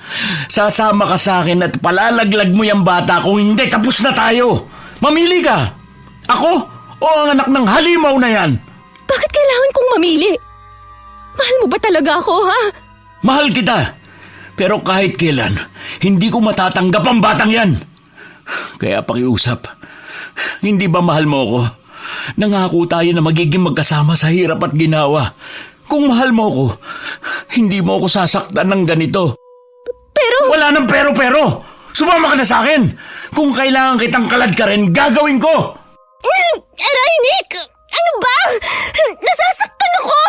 Speaker 2: sasama ka sa akin at palalaglag mo yung bata. Kung hindi, tapos na tayo. Mamili ka. Ako o ang anak ng halimaw na yan?
Speaker 1: Bakit kailangan kong mamili? Mahal mo ba talaga ako, ha?
Speaker 2: Mahal kita. Pero kahit kailan, hindi ko matatanggap ang batang yan. Kaya pakiusap, hindi ba mahal mo ako? Nangako tayo na magiging magkasama sa hirap at ginawa. Kung mahal mo ako, hindi mo ako sasaktan ng ganito.
Speaker 1: Pero...
Speaker 2: Wala nang pero-pero. Sumama ka na sa akin. Kung kailangan kitang kalad ka rin, gagawin ko.
Speaker 1: Aray, Nick! Ano ba? Nasasaktan ako!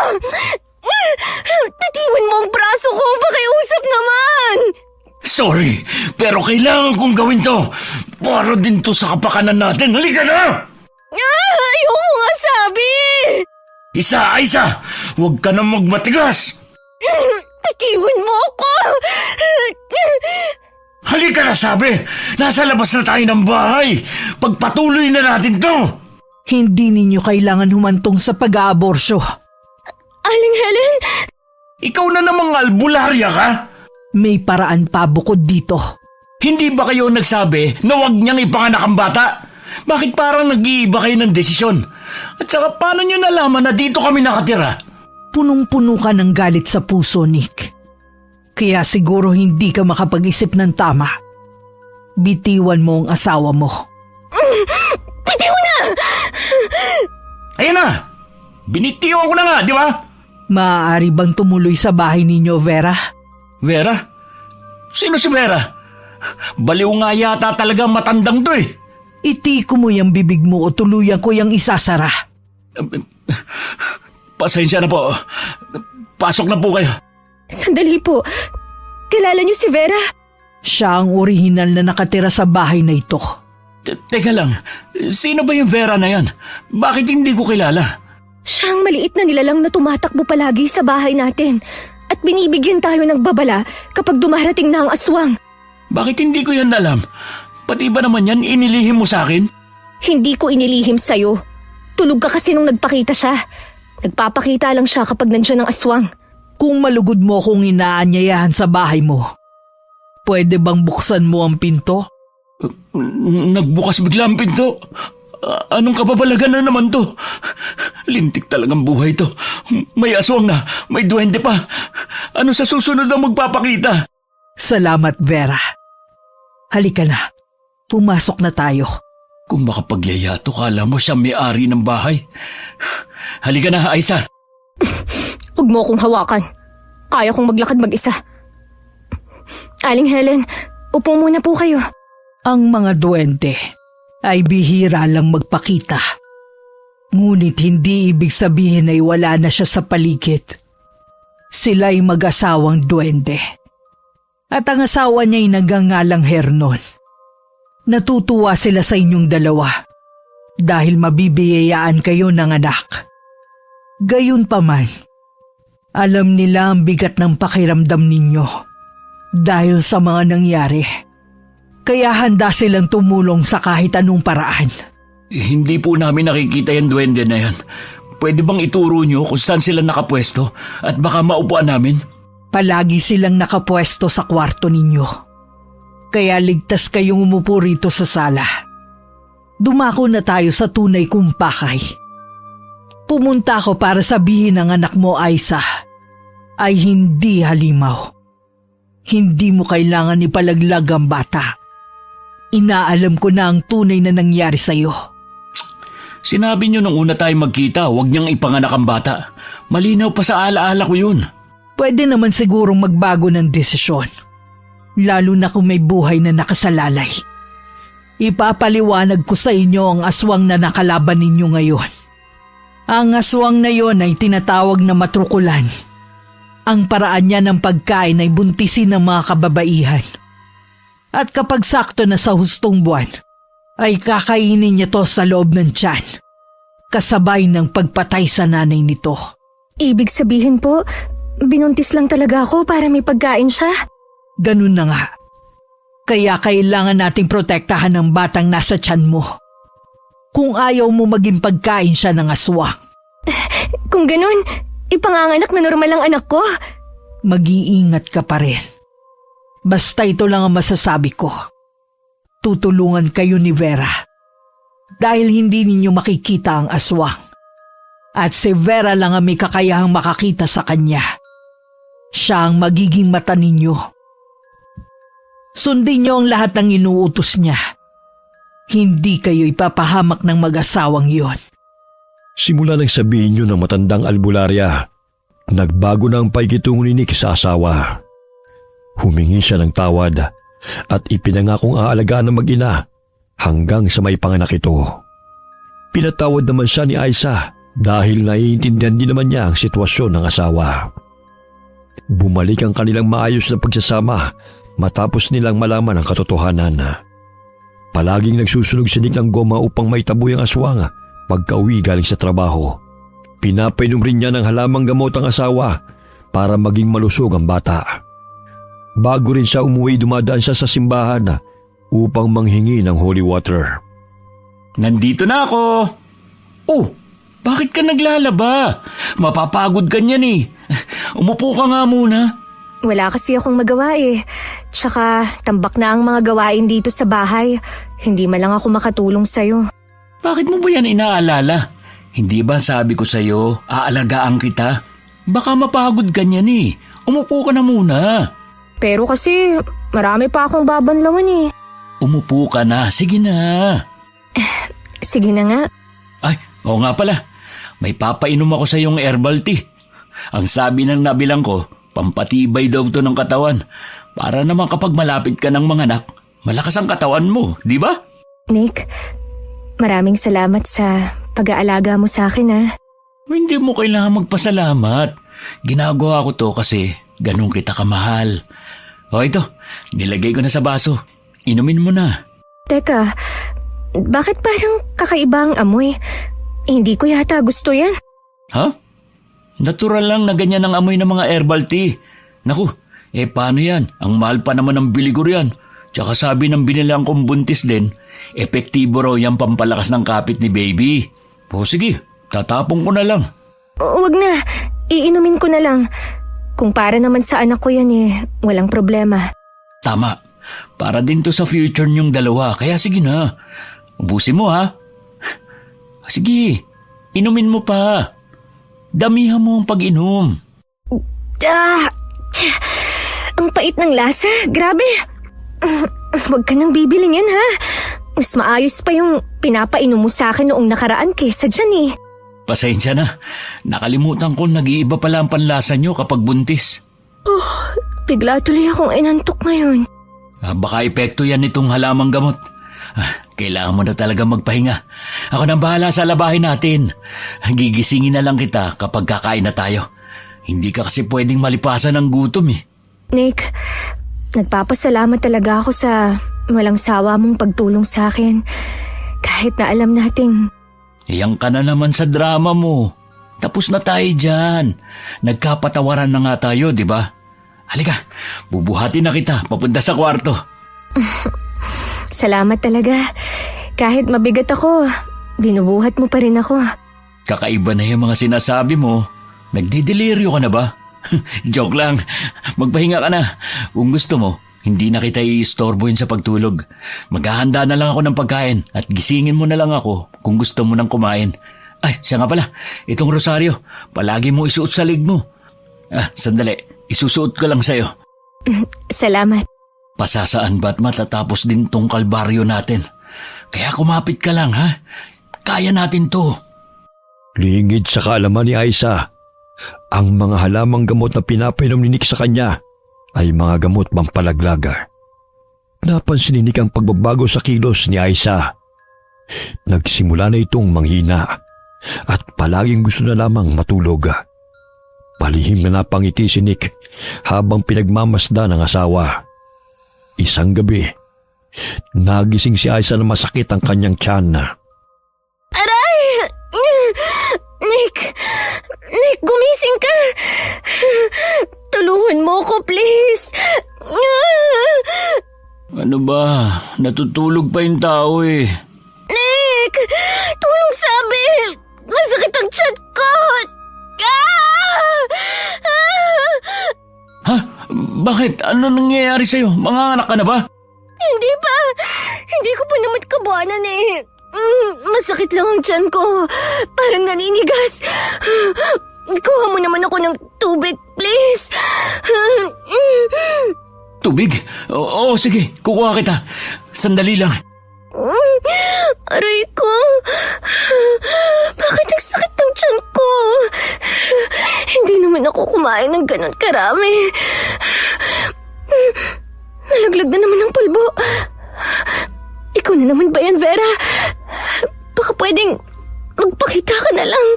Speaker 1: Titiwan mo ang braso ko. Pakiusap naman!
Speaker 2: Sorry, pero kailangan kong gawin to. Para din to sa kapakanan natin. Halika na!
Speaker 1: Ayoko nga sabi!
Speaker 2: Isa, huwag ka na magmatigas.
Speaker 1: Titiwan mo ako!
Speaker 2: Halika na sabi! Nasa labas na tayo ng bahay! Pagpatuloy na natin to!
Speaker 3: Hindi ninyo kailangan humantong sa pag-aaborsyo.
Speaker 1: Aling Helen?
Speaker 2: Ikaw na namang albularya ka?
Speaker 3: May paraan pa bukod dito.
Speaker 2: Hindi ba kayo nagsabi na huwag niyang ipanganak ang bata? Bakit parang nag-iiba kayo ng desisyon? At saka paano niyo nalaman na dito kami nakatira?
Speaker 3: Punong-puno ka ng galit sa puso, Nick. Kaya siguro hindi ka makapag-isip ng tama. Bitiwan mo ang asawa mo.
Speaker 1: Bitiw na!
Speaker 2: Ayun na! Binitiwan ko na nga, di ba?
Speaker 3: Maaari bang tumuloy sa bahay ninyo, Vera?
Speaker 2: Vera? Sino si Vera? Baliw nga yata talaga matandang to eh.
Speaker 3: Itiko mo yung bibig mo o tuluyan ko yung isasara.
Speaker 2: Pasensya na po. Pasok na po kayo.
Speaker 1: Sandali po. Kilala niyo si Vera?
Speaker 3: Siya ang orihinal na nakatira sa bahay na ito.
Speaker 2: Teka lang, sino ba yung Vera na yan? Bakit hindi ko kilala?
Speaker 1: Siya ang maliit na nilalang na tumatakbo palagi sa bahay natin. At binibigyan tayo ng babala kapag dumarating na ang aswang.
Speaker 2: Bakit hindi ko yan alam? Pati ba naman yan inilihim mo sa akin?
Speaker 1: Hindi ko inilihim sa'yo. Tulog ka kasi nung nagpakita siya. Nagpapakita lang siya kapag nandiyan ang aswang.
Speaker 3: Kung malugod mo kung inaanyayahan sa bahay mo, pwede bang buksan mo ang pinto?
Speaker 2: Nagbukas bigla ang pinto. Anong kababalagan na naman to? Lintik talagang buhay to. May aswang na, may duwende pa. Ano sa susunod ang magpapakita?
Speaker 3: Salamat, Vera. Halika na. Pumasok na tayo.
Speaker 2: Kung makapagyayato, kala mo siya may-ari ng bahay. Halika na, Aisa.
Speaker 1: Huwag mo akong hawakan. Kaya kong maglakad mag-isa. Aling Helen, upo muna po kayo.
Speaker 3: Ang mga duwende ay bihira lang magpakita. Ngunit hindi ibig sabihin ay wala na siya sa paligid. Sila'y mag-asawang duwende. At ang asawa niya'y nagngangalang Hernon. Natutuwa sila sa inyong dalawa dahil mabibiyayaan kayo ng anak. Gayunpaman, alam nila ang bigat ng pakiramdam ninyo dahil sa mga nangyari. Kaya handa silang tumulong sa kahit anong paraan.
Speaker 2: Hindi po namin nakikita yung duwende na yan. Pwede bang ituro nyo kung saan sila nakapwesto at baka maupuan namin?
Speaker 3: Palagi silang nakapwesto sa kwarto ninyo. Kaya ligtas kayong umupo rito sa sala. Dumako na tayo sa tunay kong pakay. Pumunta ako para sabihin ng anak mo, Aiza, ay hindi halimaw. Hindi mo kailangan ipalaglag ang bata. Inaalam ko na ang tunay na nangyari sa'yo.
Speaker 2: Sinabi nyo nung una tayo magkita, huwag niyang ipanganak ang bata. Malinaw pa sa alaala ko yun.
Speaker 3: Pwede naman sigurong magbago ng desisyon. Lalo na kung may buhay na nakasalalay. Ipapaliwanag ko sa inyo ang aswang na nakalaban ninyo ngayon. Ang aswang na yon ay tinatawag na matrukulan. Ang paraan niya ng pagkain ay buntisin ng mga kababaihan. At kapag sakto na sa hustong buwan, ay kakainin niya to sa loob ng tiyan, kasabay ng pagpatay sa nanay nito.
Speaker 1: Ibig sabihin po, binuntis lang talaga ako para may pagkain siya?
Speaker 3: Ganun na nga. Kaya kailangan nating protektahan ang batang nasa tiyan mo. Kung ayaw mo maging pagkain siya ng aswang.
Speaker 1: Kung ganun, ipanganganak na normal ang anak ko.
Speaker 3: Mag-iingat ka pa rin. Basta ito lang ang masasabi ko. Tutulungan kayo ni Vera. Dahil hindi ninyo makikita ang aswang. At si Vera lang ang may kakayahang makakita sa kanya. Siya ang magiging mata ninyo. Sundin niyo ang lahat ng inuutos niya. Hindi kayo ipapahamak ng mag-asawang yon.
Speaker 4: Simula nang sabihin niyo ng matandang albularya, nagbago na ang paikitungo ni Nick sa asawa. Humingi siya ng tawad at ipinangakong aalagaan ng mag-ina hanggang sa may panganak ito. Pinatawad naman siya ni Aiza dahil naiintindihan din naman niya ang sitwasyon ng asawa. Bumalik ang kanilang maayos na pagsasama matapos nilang malaman ang katotohanan. Palaging nagsusunog si Nick ng goma upang maitaboy ang aswang pagka-uwi galing sa trabaho. Pinapainom rin niya ng halamang gamot ang asawa para maging malusog ang bata. Bago rin siya umuwi, dumadaan siya sa simbahan upang manghingi ng holy water.
Speaker 2: Nandito na ako! Oh, bakit ka naglalaba? Mapapagod ka niyan eh. Umupo ka nga muna.
Speaker 1: Wala kasi akong magawa eh. Tsaka tambak na ang mga gawain dito sa bahay. Hindi man lang ako makatulong sa'yo.
Speaker 2: Bakit mo ba yan inaalala? Hindi ba sabi ko sa'yo, aalagaan kita? Baka mapagod ka niyan eh. Umupo ka na muna.
Speaker 1: Pero kasi marami pa akong babanlawan eh.
Speaker 2: Umupo ka na. Sige na.
Speaker 1: Sige na nga.
Speaker 2: Ay, oo nga pala. May papainom ako sa iyong herbal tea. Ang sabi ng nabilang ko, pampatibay daw to ng katawan. Para naman kapag malapit ka ng mga anak, malakas ang katawan mo, di ba?
Speaker 1: Nick, maraming salamat sa pag-aalaga mo sa akin ha.
Speaker 2: Hindi mo kailangan magpasalamat. Ginagawa ko to kasi ganun kita kamahal. O ito, nilagay ko na sa baso. Inumin mo na.
Speaker 1: Teka, bakit parang kakaiba ang amoy? Hindi ko yata gusto yan.
Speaker 2: Ha? Natural lang na ganyan ang amoy ng mga herbal tea. Naku, paano yan? Ang mahal pa naman ng biligur yan. Tsaka sabi ng binilang kong buntis din, epektibo raw yung pampalakas ng kapit ni baby. O sige, tatapong ko na lang.
Speaker 1: Wag na, iinumin ko na lang. Kung para naman sa anak ko yan walang problema.
Speaker 2: Tama, para din to sa future niyong dalawa. Kaya sige na, ubusin mo ha. Sige, inumin mo pa. Damihan mo ang pag-inom.
Speaker 1: Ang pait ng lasa, grabe. Huwag ka nang bibiling yan ha. Mas maayos pa yung pinapainom mo sa akin noong nakaraan kesa dyan
Speaker 2: Pasensya na, nakalimutan ko nag-iiba pala ang panlasa niyo kapag buntis.
Speaker 1: Bigla tuloy akong inantok ngayon.
Speaker 2: Baka epekto yan itong halamang gamot. Kailangan mo na talaga magpahinga. Ako nang bahala sa labahin natin. Gigisingin na lang kita kapag kakain na tayo. Hindi ka kasi pwedeng malipasan ng gutom
Speaker 1: Nick, nagpapasalamat talaga ako sa walang sawa mong pagtulong sa akin. Kahit na alam nating...
Speaker 2: Iyang ka na naman sa drama mo. Tapos na tayo dyan. Nagkapatawaran na nga tayo, di ba? Halika, bubuhatin na kita papunta sa kwarto.
Speaker 1: Salamat talaga. Kahit mabigat ako, binubuhat mo pa rin ako.
Speaker 2: Kakaiba na yung mga sinasabi mo. Nagdideliryo ka na ba? Joke lang. Magpahinga ka na. Kung gusto mo, hindi na kita i-istorbohin sa pagtulog. Maghahanda na lang ako ng pagkain at gisingin mo na lang ako kung gusto mo nang kumain. Ay, siya nga pala. Itong rosaryo, palagi mo isuot sa lig mo. Sandali. Isusuot ko lang sa'yo.
Speaker 1: Salamat.
Speaker 2: Pasasaan ba't matatapos din tong kalbaryo natin? Kaya kumapit ka lang, ha? Kaya natin to.
Speaker 4: Lingid sa kaalaman ni Aisa, ang mga halamang gamot na pinapainom ni Nick sa kanya ay mga gamot pampalaglaga. Napansin ni Nick ang pagbabago sa kilos ni Aisa. Nagsimula na itong manghina at palaging gusto na lamang matulog. Palihim na napangiti si Nick habang pinagmamasda ng asawa. Isang gabi, nagising si Aisa na masakit ang kanyang tiyan.
Speaker 1: Aray! Nick! Nick, gumising ka! Tulungan mo ko, please!
Speaker 2: Ano ba? Natutulog pa yung tao eh.
Speaker 1: Nick! Tulong sabi! Masakit ang tiyan ko!
Speaker 2: Ha? Bakit? Ano nangyayari sa'yo? Manganganak ka na ba?
Speaker 1: Hindi pa! Hindi ko pa naman kabuanan eh! Masakit lang ang tiyan ko. Parang naninigas. Kuha mo naman ako ng tubig, please.
Speaker 2: Tubig? Oo, sige. Kukuha kita. Sandali lang.
Speaker 1: Aray ko. Bakit ang sakit ng tiyan ko? Hindi naman ako kumain ng ganon karami. Nalaglag na naman ang pulbo. Ikaw na naman ba yan, Vera? Baka pwedeng magpakita ka na lang.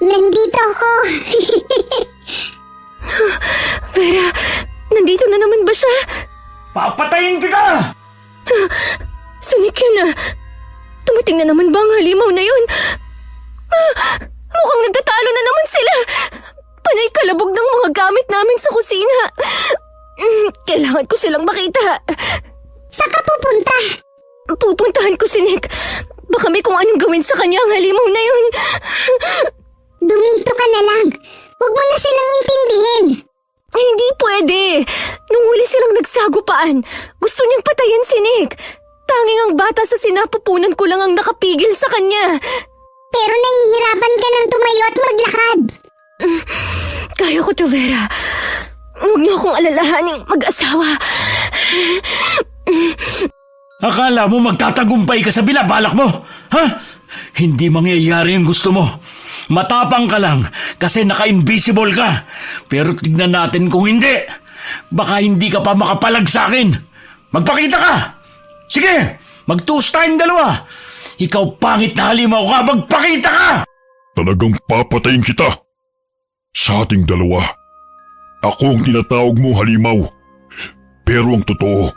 Speaker 5: Nandito ako.
Speaker 1: Vera, nandito na naman ba siya?
Speaker 2: Papatayin kita!
Speaker 1: Sunik yun na. Tumating na naman ba ang halimaw na yun? Mukhang nagtatalo na naman sila. Panay kalabog ng mga gamit namin sa kusina. Kailangan ko silang makita.
Speaker 5: Saan ka pupunta?
Speaker 1: Pupuntahan ko si Nick. Baka may kung anong gawin sa kanya ang halimaw na yun.
Speaker 5: Dumito ka na lang. Huwag mo na silang intindihin.
Speaker 1: Hindi pwede. Nung huli silang nagsagupaan, gusto niyang patayin si Nick. Tanging ang bata sa sinapupunan ko lang ang nakapigil sa kanya.
Speaker 5: Pero nahihirapan ka ng tumayo at maglakad.
Speaker 1: Kaya ko to, Vera. Huwag niyo akong alalahaning mag-asawa.
Speaker 2: Akala mo magtatagumpay ka sa binabalak mo? Ha? Hindi mangyayari yung gusto mo. Matapang ka lang kasi naka-invisible ka. Pero tignan natin kung hindi. Baka hindi ka pa makapalag sa akin. Magpakita ka! Sige, magtuos tayong dalawa. Ikaw pangit na halimaw ka, magpakita ka!
Speaker 6: Talagang papatayin kita. Sa ating dalawa, ako ang tinatawag mong halimaw. Pero ang totoo,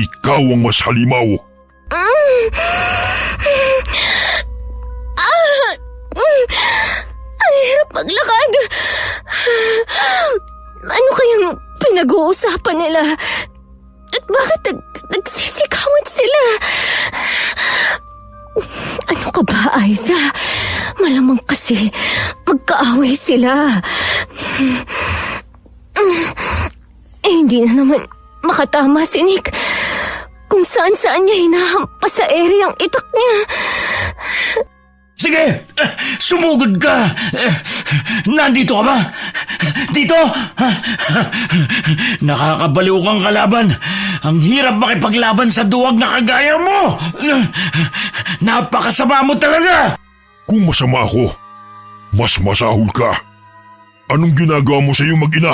Speaker 6: ikaw ang mas halimaw.
Speaker 1: Ang hirap maglakad. Ano kayang pinag-uusapan nila? At bakit nagsisikawan sila? Ano ka ba, Aiza? Malamang kasi magkaaway sila. Hindi na naman makatama si Nick. Kung saan-saan niya hinahampas sa ere ang itak niya.
Speaker 2: Sige, sumugod ka. Nandito ka ba? Dito? Nakakabaliw kang kalaban. Ang hirap makipaglaban sa duwag na kagaya mo. Napakasama mo talaga.
Speaker 6: Kung masama ako, mas masahol ka. Anong ginagawa mo sa iyong mag-ina?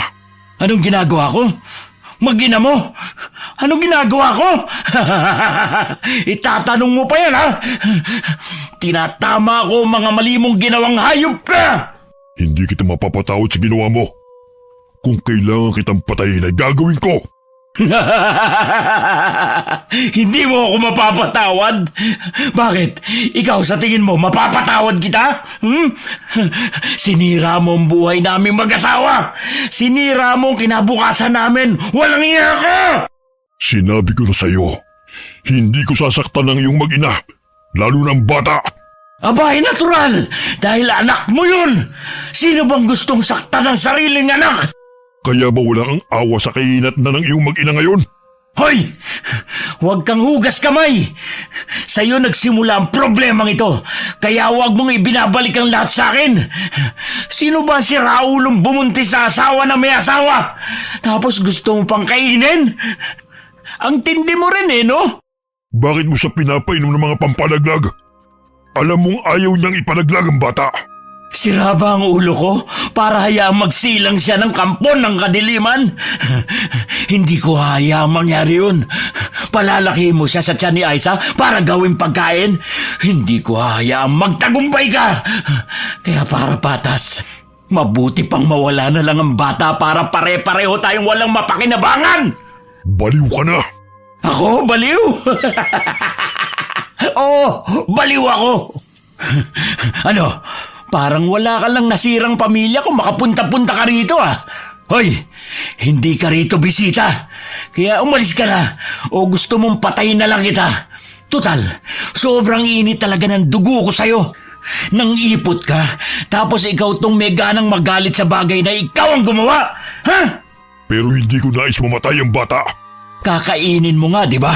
Speaker 2: Anong ginagawa ko? Mag-ina mo? Anong ginagawa ko? Itatanong mo pa yan, ha? Tinatama ko mga mali mong ginawang hayop ka!
Speaker 6: Hindi kita mapapatawad sa ginawa mo. Kung kailangan kitang patayin ay gagawin ko.
Speaker 2: Hindi mo ako mapapatawad? Bakit? Ikaw sa tingin mo, mapapatawad kita? Sinira mo ang buhay naming mag-asawa! Sinira mo ang kinabukasan namin! Walang iya ka!
Speaker 6: Sinabi ko na sa'yo, hindi ko sasaktan ng iyong mag-ina, lalo ng bata.
Speaker 2: Abay, natural! Dahil anak mo yun! Sino bang gustong saktan ng sariling anak?
Speaker 6: Kaya ba wala kang awa sa kainat na ng iyong mag-ina ngayon?
Speaker 2: Hoy! Huwag kang hugas kamay! Sa'yo nagsimula ang problemang ito, kaya huwag mong ibinabalik ang lahat sa akin! Sino ba si Raulong bumuntis sa asawa na may asawa? Tapos gusto mo pang kainin? Ang tindi mo rin no?
Speaker 6: Bakit mo siya pinapainom ng mga pampalaglag? Alam mong ayaw niyang ipalaglag ang bata.
Speaker 2: Sira ba ang ulo ko para hayaang magsilang siya ng kampon ng kadiliman? Hindi ko hayaang mangyari yun. Palalaki mo siya sa tiyan ni Aiza para gawing pagkain. Hindi ko hayaang magtagumpay ka. Kaya para patas, mabuti pang mawala na lang ang bata para pare-pareho tayong walang mapakinabangan.
Speaker 6: Baliw ka na.
Speaker 2: Ako? Baliw? Oo, baliw ako. Ano? Parang wala ka lang nasirang pamilya kung makapunta-punta ka rito Hoy, hindi ka rito bisita. Kaya umalis ka na o gusto mong patayin na lang kita. Tutal, sobrang init talaga ng dugo ko sa'yo. Nang ipot ka, tapos ikaw tong may ganang magalit sa bagay na ikaw ang gumawa. Ha?
Speaker 6: Pero hindi ko nais mamatay ang bata.
Speaker 2: Kakainin mo nga, di ba?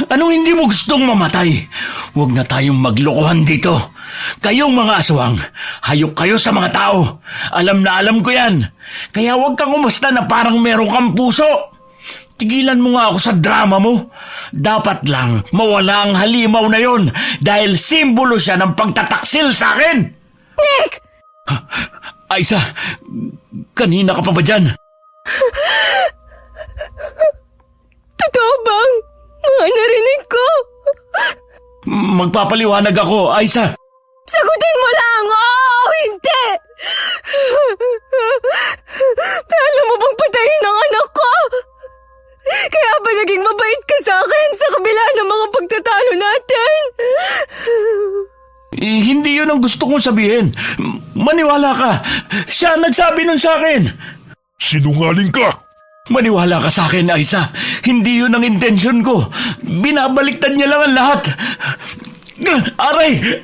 Speaker 2: Anong hindi mo gustong mamatay? Huwag na tayong maglokohan dito. Kayong mga aswang, hayok kayo sa mga tao. Alam na alam ko yan. Kaya huwag kang umusta na parang meron kang puso. Tigilan mo nga ako sa drama mo. Dapat lang mawala ang halimaw na yon dahil simbolo siya ng pagtataksil sa akin.
Speaker 1: Nick!
Speaker 2: Aiza, kanina ka pa ba dyan?
Speaker 1: Totoo bang? Mga narinig ko.
Speaker 2: Magpapaliwanag ako, Aiza.
Speaker 1: Sagutin mo lang! Oo, hindi! Alam mo bang patayin ang anak ko? Kaya ba naging mabait ka sa akin sa kabila ng mga pagtatalo natin?
Speaker 2: Hindi yun ang gusto kong sabihin. Maniwala ka. Siya nagsabi nun sa akin.
Speaker 6: Sinungaling ka.
Speaker 2: Maniwala ka sa akin, Aiza. Hindi yun ang intensyon ko. Binabaliktad niya lang ang lahat. Aray!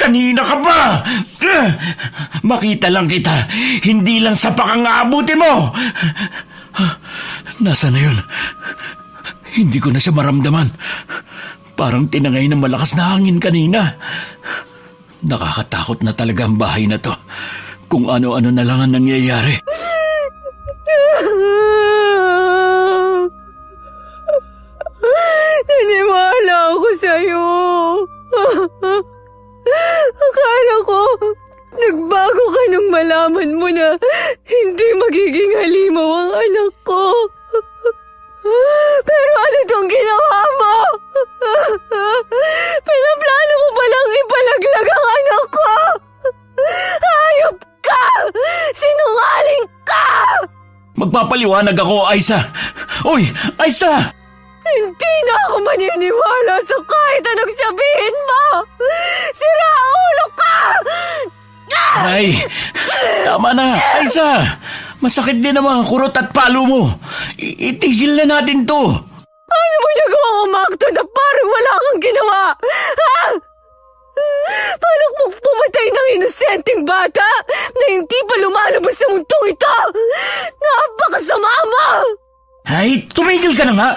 Speaker 2: Kanina ka pa! Makita lang kita. Hindi lang sa pakang-aabuti mo. Nasaan na yun? Hindi ko na siya maramdaman. Parang tinangay ng malakas na hangin kanina. Nakakatakot na talaga ang bahay na to. Kung ano-ano na lang ang nangyayari.
Speaker 1: Naniwala ako sa'yo. Akala ko, nagbago ka nung malaman mo na hindi magiging halimaw ang anak ko. Pero ano tong ginawa mo? Pinaplano mo palang ipalaglag ang anak ko? Hayop ka! Sinungaling ka!
Speaker 2: Magpapaliwanag ako, Aiza. Uy, Aiza!
Speaker 1: Hindi na ako maniniwala sa kahit anong sabihin mo! Sira ulo ka!
Speaker 2: Ay, tama na, Aiza. Masakit din ang mga kurot at palo mo. Itigil na natin to.
Speaker 1: Ano mo nagawang umakto na parang wala kang ginawa? Ha? Balak mong pumatay ng inosenteng bata na hindi pa lumalabas sa mundong ito? Napakasama mo!
Speaker 2: Ay, tumigil ka na nga.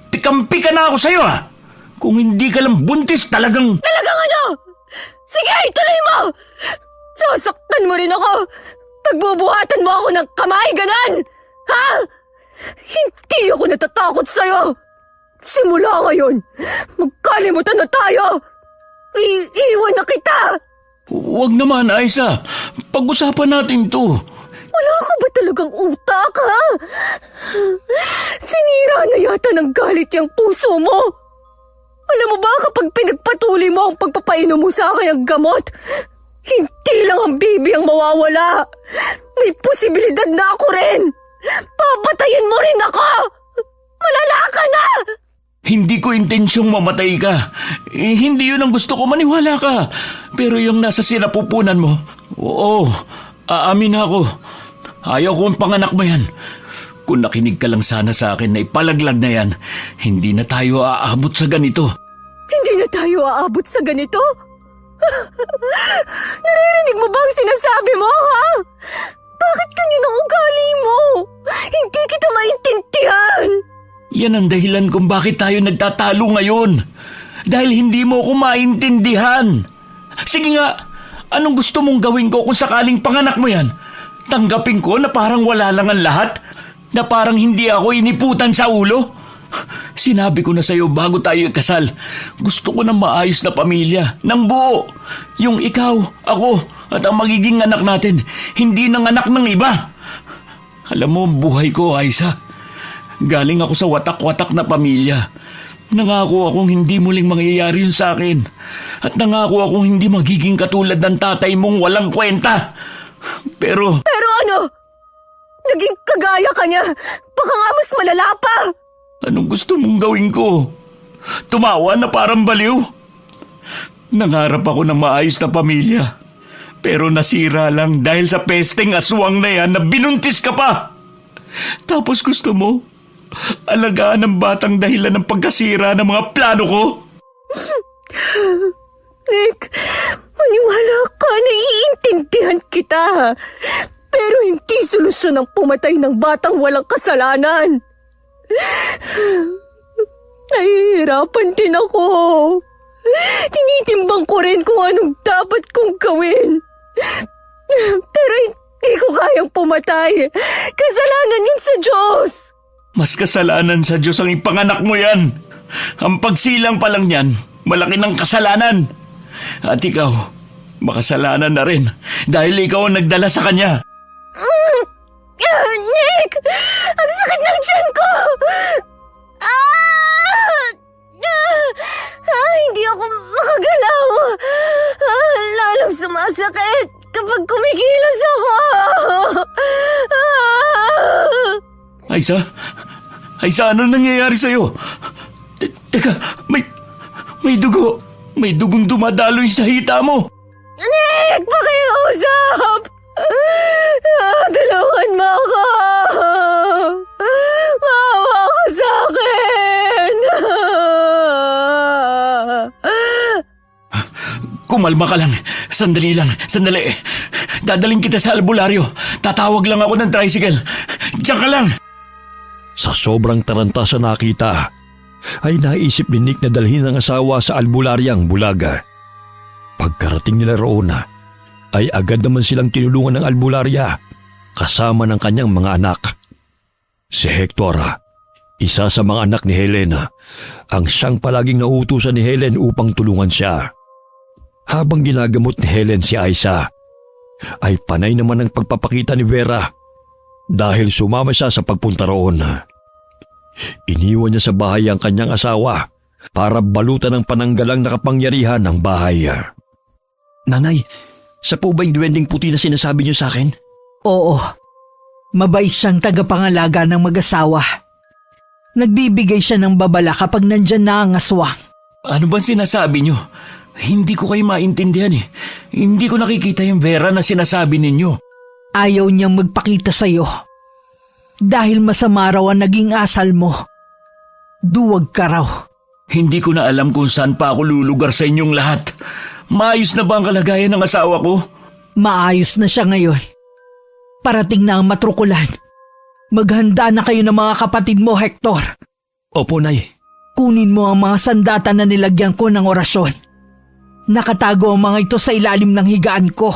Speaker 2: Pikampi ka na ako sa'yo Kung hindi ka lang buntis talagang...
Speaker 1: Talagang ano? Sige, ituloy mo! Sasaktan mo rin ako! Pagbubuhatan mo ako ng kamay, ganan! Ha? Hindi ako natatakot sa'yo! Simula ngayon, magkalimutan na tayo! Iiwan na kita!
Speaker 2: Huwag naman, Aiza. Pag-usapan natin to.
Speaker 1: Wala ka ba talagang utak, ha? Sinira na yata ng galit yung puso mo. Alam mo ba kapag pinagpatuloy mo ang pagpapainom mo sa akin ang gamot, hindi lang ang baby ang mawawala. May posibilidad na ako rin. Papatayin mo rin ako.
Speaker 2: Hindi ko intensyong mamatay ka. Hindi yun ang gusto ko, maniwala ka. Pero yung nasa sinapupunan mo, oo, aamin ako. Ayaw kong panganak mo yan. Kung nakinig ka lang sana sa akin na ipalaglag na yan, hindi na tayo aabot sa ganito.
Speaker 1: Hindi na tayo aabot sa ganito? Naririnig mo ba ang sinasabi mo, ha? Bakit ganyan ang ugali mo? Hindi kita maintindihan.
Speaker 2: Yan ang dahilan kung bakit tayo nagtatalo ngayon. Dahil hindi mo ako maintindihan. Sige nga, anong gusto mong gawin ko kung sakaling panganak mo yan? Tanggapin ko na parang wala lang ang lahat? Na parang hindi ako iniputan sa ulo? Sinabi ko na sa'yo bago tayo ikasal, gusto ko ng maayos na pamilya, ng buo. Yung ikaw, ako, at ang magiging anak natin, hindi ng anak ng iba. Alam mo, buhay ko, Aisa. Galing ako sa watak-watak na pamilya. Nangako akong hindi muling mangyayari yun sa akin. At nangako akong hindi magiging katulad ng tatay mong walang kwenta. Pero
Speaker 1: ano? Naging kagaya ka niya. Baka nga mas malala pa.
Speaker 2: anong gusto mong gawin ko? Tumawa na parang baliw? Nangarap ako ng maayos na pamilya. Pero nasira lang dahil sa pesteng aswang na yan na binuntis ka pa. Tapos gusto mo alagaan ang batang dahilan ng pagkasira ng mga plano ko?
Speaker 1: Nick, maniwala ka, naiintindihan kita. Pero hindi solusyon ang pumatay ng batang walang kasalanan. Nahihirapan din ako. Tinitimbang ko rin kung anong dapat kong gawin. Pero hindi ko kayang pumatay. Kasalanan yun sa Diyos.
Speaker 2: Mas kasalanan sa Diyos ang ipanganak mo yan. Ang pagsilang pa lang yan, malaki ng kasalanan. At ikaw, makasalanan na rin dahil ikaw ang nagdala sa kanya.
Speaker 1: Nick! Ang sakit ng tiyan ko! Hindi ako makagalaw. Lalong sumasakit kapag kumikilos ako.
Speaker 2: Aisa, ano nangyayari sa'yo? Teka, may dugo. May dugong dumadaloy sa hita mo.
Speaker 1: Nick! Pakiusap! Tulungan mo ako! Maawa ka sa akin!
Speaker 2: Kumalma ka lang. Sandali lang. Sandali. Dadaling kita sa albularyo. Tatawag lang ako ng tricycle. Diyan ka lang.
Speaker 4: Sa sobrang taranta sa nakita, ay naisip ni Nick na dalhin ang asawa sa albularyang Bulaga. Pagkarating nila roon, ay agad naman silang tinulungan ng albularya kasama ng kanyang mga anak. Si Hector, isa sa mga anak ni Helena, ang siyang palaging nauutusan ni Helen upang tulungan siya. Habang ginagamot ni Helen si Aisa, ay panay naman ang pagpapakita ni Vera dahil sumama siya sa pagpunta roon. Iniwan niya sa bahay ang kanyang asawa para balutan ng pananggalang na kapangyarihan ng bahay.
Speaker 7: Nanay, siya po ba yung duwending puti na sinasabi niyo sa akin?
Speaker 3: Oo, mabait siyang tagapangalaga ng mag-asawa. Nagbibigay siya ng babala kapag nandyan na ang aswang.
Speaker 2: Ano ba sinasabi niyo? Hindi ko kayo maintindihan eh. Hindi ko nakikita yung Vera na sinasabi ninyo.
Speaker 3: Ayaw niyang magpakita sa'yo. Dahil masama raw ang naging asal mo. Duwag ka raw.
Speaker 2: Hindi ko na alam kung saan pa ako lulugar sa inyong lahat. Maayos na ba ang kalagayan ng asawa ko?
Speaker 3: Maayos na siya ngayon. Parating na ang matrukulan. Maghanda na kayo ng mga kapatid mo, Hector.
Speaker 7: Opo, Nay.
Speaker 3: Kunin mo ang mga sandata na nilagyan ko ng orasyon. Nakatago ang mga ito sa ilalim ng higaan ko.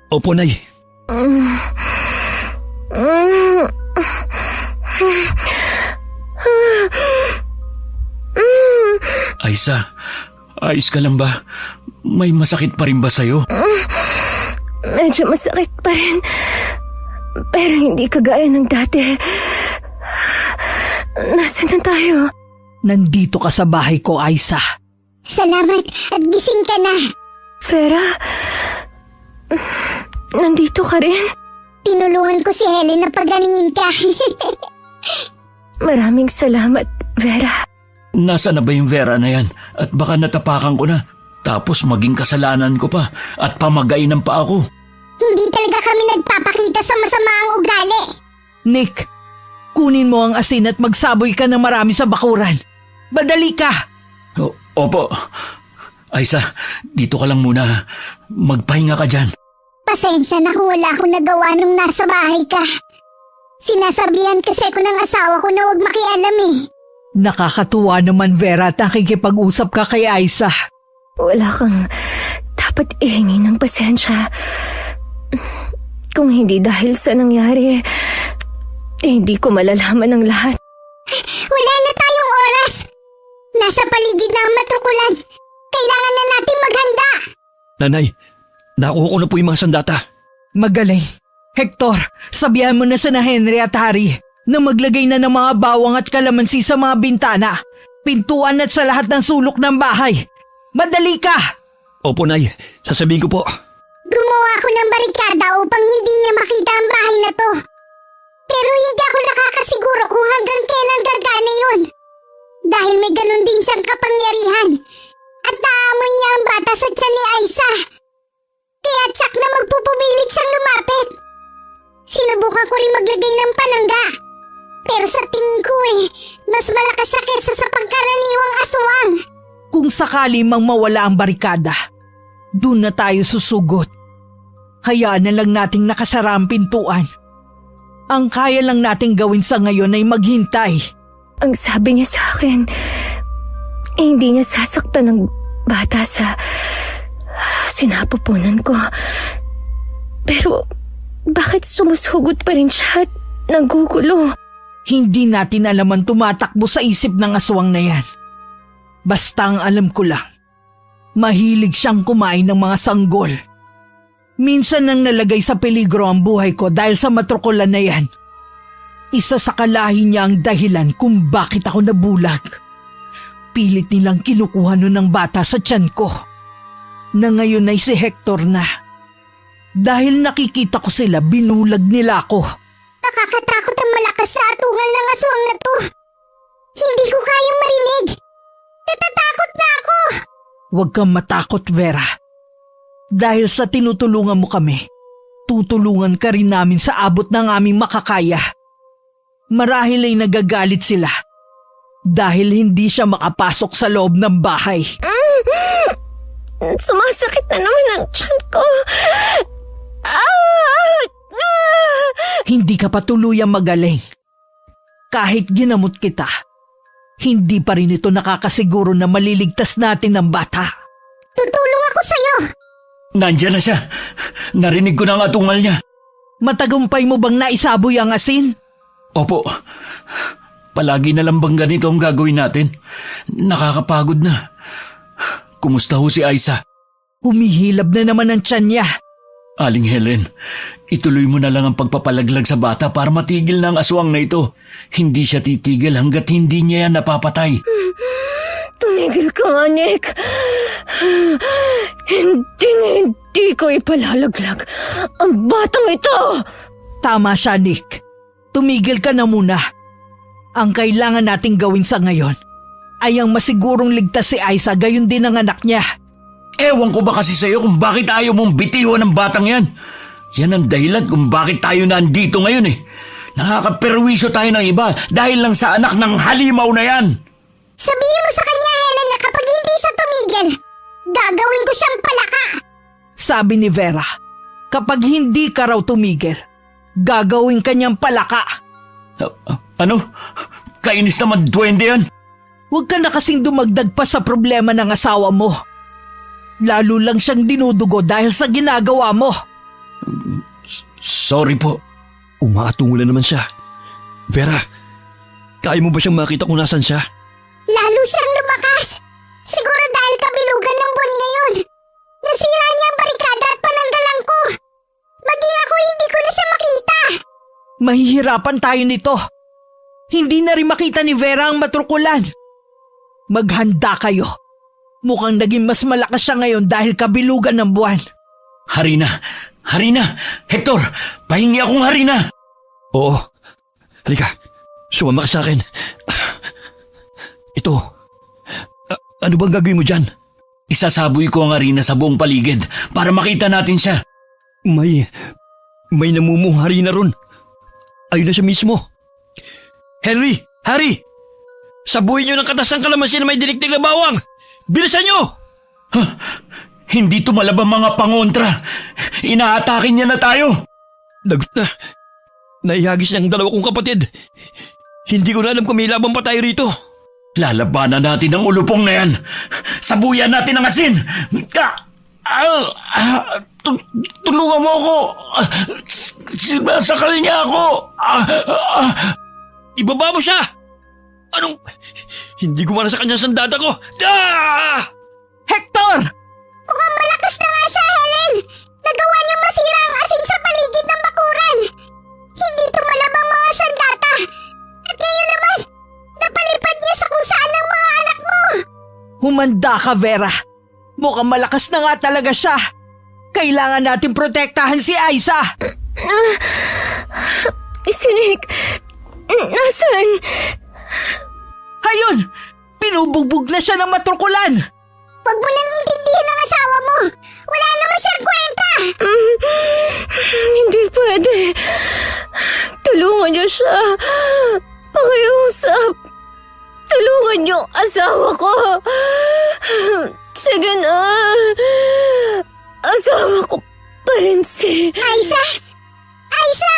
Speaker 7: Opo, Nay.
Speaker 2: Aisa, ayos ka lang ba? May masakit pa rin ba sa'yo?
Speaker 1: Medyo masakit pa rin. Pero hindi kagaya ng dati. Nasaan na tayo?
Speaker 3: Nandito ka sa bahay ko, Aisa.
Speaker 5: Salamat at gising ka na.
Speaker 1: Vera? Nandito ka rin?
Speaker 5: Tinulungan ko si Helen na pagalingin ka.
Speaker 1: Maraming salamat, Vera.
Speaker 2: Nasaan na ba yung Vera na yan? At baka natapakan ko na. Tapos maging kasalanan ko pa at pamagainan pa ako.
Speaker 5: Hindi talaga kami nagpapakita sa masamaang ugali.
Speaker 3: Nick, kunin mo ang asin at magsaboy ka ng marami sa bakuran. Madali ka!
Speaker 2: Opo. Aisa, dito ka lang muna. Magpahinga ka dyan.
Speaker 5: Pasensya na kung wala akong nagawa nung nasa bahay ka. Sinasabihan kasi ko ng asawa ko na huwag makialam eh.
Speaker 3: Nakakatuwa naman, Vera, at nakikipag-usap ka kay Aisa.
Speaker 1: Wala kang dapat ihingi ng pasensya. Kung hindi dahil sa nangyari, hindi ko malalaman ang lahat.
Speaker 5: Wala na tayong oras. Nasa paligid na ang matrukulan. Kailangan na natin maghanda.
Speaker 7: Nanay, nakuha ko na po yung mga sandata.
Speaker 3: Magaling. Hector, sabihan mo na sa Henry at Harry na maglagay na ng mga bawang at kalamansi sa mga bintana, pintuan at sa lahat ng sulok ng bahay. Madali ka!
Speaker 7: Opo, Nay. Sasabihin ko po.
Speaker 5: Gumawa ako ng barikada upang hindi niya makita ang bahay na to. Pero hindi ako nakakasiguro kung hanggang kailan gagana yun. Dahil may ganun din siyang kapangyarihan. At naamoy niya ang bata sa tiyan ni Aisa. Kaya tsak na magpupumilit siyang lumapit. Sinubukan ko rin maglagay ng panangga. Pero sa tingin ko mas malakas siya kaysa sa pangkaraniwang aswang.
Speaker 3: Kung sakali mang mawala ang barikada, doon na tayo susugot. Hayaan na lang nating nakasara ang pintuan. Ang kaya lang nating gawin sa ngayon ay maghintay.
Speaker 1: Ang sabi niya sa akin, hindi niya sasaktan ng bata sa sinapupunan ko. Pero bakit sumusugot pa rin siya at nagugulo?
Speaker 3: Hindi natin alam ang tumatakbo sa isip ng aswang na yan. Basta ang alam ko lang, mahilig siyang kumain ng mga sanggol. Minsan nang nalagay sa peligro ang buhay ko dahil sa matrukulan na yan. Isa sa kalahi niya ang dahilan kung bakit ako nabulag. Pilit nilang kinukuha nun ng bata sa tiyan ko, na ngayon ay si Hector na. Dahil nakikita ko sila, binulag nila ako.
Speaker 5: Nakakatakot ang malakas na atungal ng aswang na to. Hindi ko kayang marinig. Natatakot na ako.
Speaker 3: Huwag kang matakot, Vera. Dahil sa tinutulungan mo kami, tutulungan ka rin namin sa abot ng aming makakaya. Marahil ay nagagalit sila dahil hindi siya makapasok sa loob ng bahay.
Speaker 1: Sumasakit na naman ang tiyan ko.
Speaker 3: Hindi ka pa tuluyang magaling. Kahit ginamot kita, hindi pa rin ito nakakasiguro na maliligtas natin ang bata.
Speaker 5: Tutulong ako sa'yo.
Speaker 2: Nandiyan na siya. Narinig ko na ang atungal niya.
Speaker 3: Matagumpay mo bang naisaboy ang asin?
Speaker 2: Opo. Palagi na lang bang ganito ang gagawin natin? Nakakapagod na. Kumusta ho si Aisa?
Speaker 3: Humihilab na naman ang tiyan niya.
Speaker 2: Aling Helen, ituloy mo na lang ang pagpapalaglag sa bata para matigil na ang aswang na ito. Hindi siya titigil hanggat hindi niya yan napapatay.
Speaker 1: Tumigil ka nga, Nick. Hindi ko ipalalaglag ang batang ito.
Speaker 3: Tama siya, Nick. Tumigil ka na muna. Ang kailangan nating gawin sa ngayon ay ang masigurong ligtas si Aisa, gayon din ang anak niya.
Speaker 2: Ewan ko ba kasi sa'yo kung bakit ayaw mong bitiwan ng batang yan. Yan ang dahilan kung bakit tayo nandito ngayon eh. Nakakaperwisyo tayo ng iba dahil lang sa anak ng halimaw na yan.
Speaker 5: Sabihin mo sa kanya, Helen, na kapag hindi siya tumigil, gagawin ko siyang palaka.
Speaker 3: Sabi ni Vera, kapag hindi ka raw tumigil, gagawin kanyang palaka.
Speaker 2: Ano? Kainis naman duwende yan.
Speaker 3: Huwag ka na kasing dumagdag pa sa problema ng asawa mo. Lalo lang siyang dinudugo dahil sa ginagawa mo.
Speaker 2: Sorry po.
Speaker 7: Umaatungulan naman siya. Vera, kaya mo ba siyang makita kung nasan siya?
Speaker 5: Lalo siyang lumakas. Siguro dahil kabilugan ng buwan ngayon. Nasira niya ang barikada at pananggalan ko. Maging ako hindi ko na siya makita.
Speaker 3: Mahihirapan tayo nito. Hindi na rin makita ni Vera ang matrukulan. Maghanda kayo. Mukhang naging mas malakas siya ngayon dahil kabilugan ng buwan.
Speaker 2: Harina! Harina! Hector! Pahingi akong harina!
Speaker 7: Oo. Halika, sumama ka sa akin. Ito, Ano bang gagawin mo dyan?
Speaker 2: Isasaboy ko ang arena sa buong paligid para makita natin siya.
Speaker 7: May namumuhari na ron. Ayun na siya mismo. Henry! Harry! Sabuhin niyo ng katas ng kalamansi na may dinikdik na bawang! Bilisan niyo!
Speaker 2: Hindi tumalab ang mga pangontra. Inaatake niya na tayo.
Speaker 7: Lagot na. Naihagis niya ang dalawa kong kapatid. Hindi ko na alam kung may laban pa tayo rito.
Speaker 2: Lalabanan natin ang ulupong na yan. Sabuyan natin ang asin. Tulungan mo ako. Sinasakal niya ako.
Speaker 7: Ibaba mo siya! Anong... Hindi gumana sa kanya sandata ko! Ah!
Speaker 3: Hector!
Speaker 5: Mukhang malakas na nga siya, Helen! Nagawa niyang masira ang asin sa paligid ng bakuran! Hindi tumalab ang mga sandata! At ngayon naman, napalipad niya sa kung saan ang mga anak mo!
Speaker 3: Humanda ka, Vera. Mukhang malakas na nga talaga siya. Kailangan natin protektahan si Aiza.
Speaker 1: Sinik, nasaan?
Speaker 3: Ayun! Pinubugbog na siya ng matrukulan.
Speaker 5: Huwag mo nang intindihin ang asawa mo! Wala naman siyang kwenta!
Speaker 1: Hindi pwede. Tulungan niyo siya. Pakiusap. Tulungan niyo ang asawa ko. Sige na. Asawa ko pa rin si...
Speaker 5: Aiza! Aiza!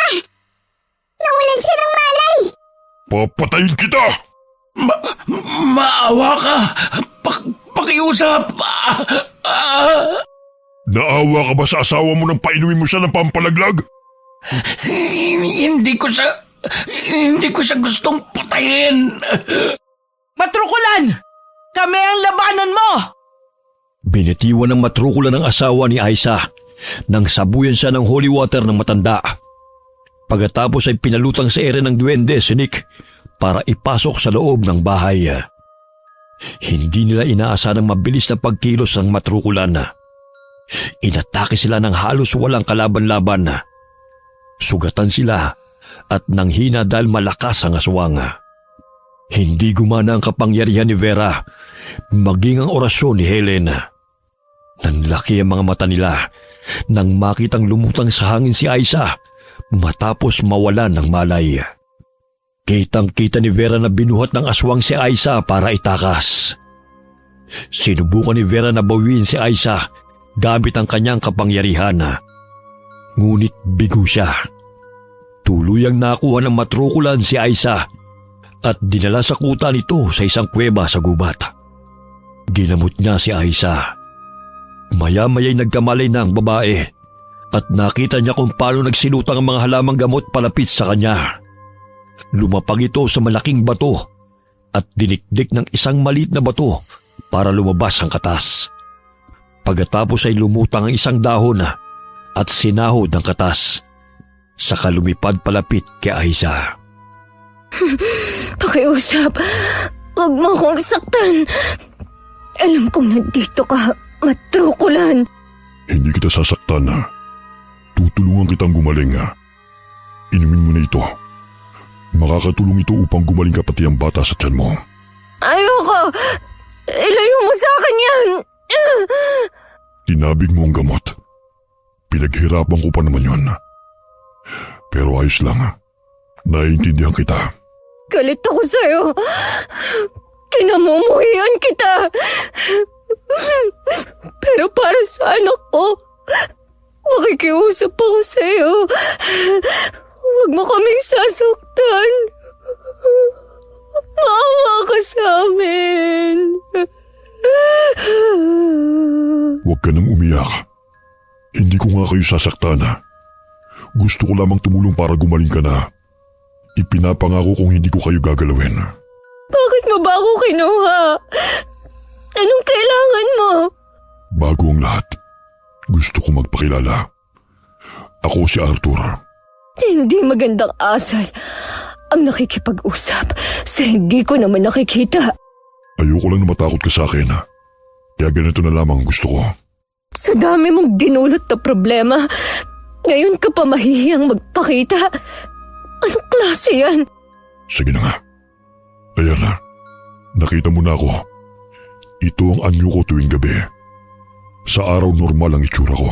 Speaker 5: Nawalan siya ng malay!
Speaker 6: Papatayin kita!
Speaker 2: Maawa ka. Pakiusap.
Speaker 6: Naawa ka ba sa asawa mo nang painumin mo siya ng pampalaglag?
Speaker 2: Hindi ko siya gustong patayin.
Speaker 3: Matrukulan! Kami ang labanan mo!
Speaker 4: Binitiwan ng matrukulan ng asawa ni Aiza nang sabuyan siya ng holy water ng matanda. Pagkatapos ay pinalutang sa ere ng duwende si Nick para ipasok sa loob ng bahay. Hindi nila inaasahan ang mabilis na pagkilos ng matrukulan. Inatake sila ng halos walang kalaban-laban. Sugatan sila at nanghina dahil malakas ang aswang. Hindi gumana ang kapangyarihan ni Vera, maging ang orasyon ni Helen. Nanlaki ang mga mata nila nang makitang lumutang sa hangin si Aiza matapos mawalan ng malay. Kitang-kita ni Vera na binuhat ng aswang si Aiza para itakas. Sinubukan ni Vera na bawiin si Aiza gamit ang kanyang kapangyarihan. Ngunit bigo siya. Tuluyang nakuha ng matrukulan si Aiza at dinala sa kuta nito sa isang kuweba sa gubat. Ginamot niya si Aiza. Maya-maya'y nagkamalay na ang babae at nakita niya kung paano nagsilutang ang mga halamang gamot palapit sa kanya. Lumapag ito sa malaking bato at dinikdik ng isang maliit na bato para lumabas ang katas. Pagkatapos ay lumutang ang isang dahon at sinahod ang katas. Saka lumipad palapit kay Aiza.
Speaker 1: Pakiusap. Huwag mo akong saktan. Alam kong nandito ka, matrukulan.
Speaker 6: Hindi kita sasaktan. Tutulungan kitang gumaling. Inumin mo na ito. Makakatulong ito upang gumaling ka pati ang bata sa tiyan mo.
Speaker 1: Ayoko. Ilayo mo sa akin yan.
Speaker 6: Tinabig mo ang gamot. Pinaghirapan ko pa naman yon. Pero ayos lang. Naiintindihan kita.
Speaker 1: Galit ako sa'yo. Kinamumuhian kita. Pero para sa anak ko, makikiusap ako sa'yo. Huwag mo kaming sasaktan. Maawa ka sa amin.
Speaker 6: Huwag ka nang umiyak. Hindi ko nga kayo sasaktan. Gusto ko lamang tumulong para gumaling ka na. Ipinapangako kung hindi ko kayo gagalawin.
Speaker 1: Bakit mo ba ako kinuha? Anong kailangan mo?
Speaker 6: Bago ang lahat, gusto ko magpakilala. Ako si Arthur.
Speaker 1: Hindi magandang asal ang nakikipag-usap sa hindi ko naman nakikita.
Speaker 6: Ayoko lang na matakot ka sa akin. Kaya ganito na lamang ang gusto ko.
Speaker 1: Sa dami mong dinulot na problema, ngayon ka pa mahihiyang magpakita. Anong klase yan?
Speaker 6: Sige na nga. Ayan na. Nakita mo na ako. Ito ang anyo ko tuwing gabi. Sa araw normal ang itsura ko.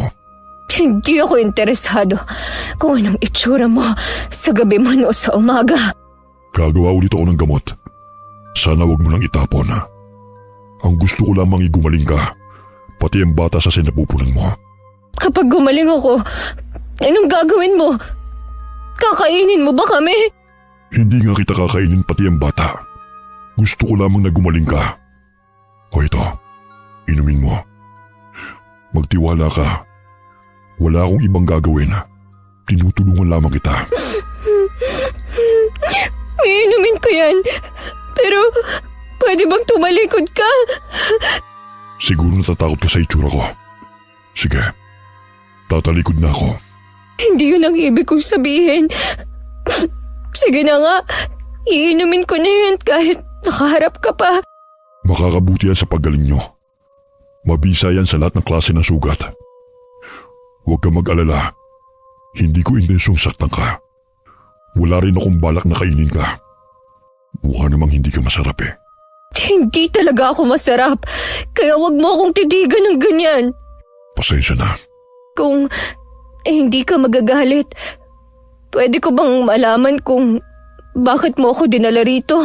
Speaker 1: Hindi ako interesado kung anong itsura mo sa gabi man o sa umaga.
Speaker 6: Gagawa ulit ako ng gamot. Sana wag mo nang itapon. Ang gusto ko lamang igumaling ka, pati ang bata sa sinapupunan mo.
Speaker 1: Kapag gumaling ako, anong gagawin mo? Kakainin mo ba kami?
Speaker 6: Hindi nga kita kakainin pati ang bata. Gusto ko lamang na gumaling ka. O ito, inumin mo. Magtiwala ka. Wala akong ibang gagawin. Tinutulungan lamang kita.
Speaker 1: Iinumin ko yan. Pero, pwede bang tumalikod ka?
Speaker 6: Siguro natatakot ka sa itsura ko. Sige, tatalikod na ako.
Speaker 1: Hindi yun ang ibig kong sabihin. Sige na nga, iinumin ko na yan kahit nakaharap ka pa.
Speaker 6: Makakabuti yan sa paggaling nyo. Mabisa yan sa lahat ng klase ng sugat. Huwag ka mag-alala. Hindi ko intensyong saktan ka. Wala rin akong balak na kainin ka. Mukha namang hindi ka masarap eh.
Speaker 1: Hindi talaga ako masarap. Kaya wag mo akong titigan ng ganyan.
Speaker 6: Pasensya na.
Speaker 1: Kung hindi ka magagalit, pwede ko bang malaman kung bakit mo ako dinala rito?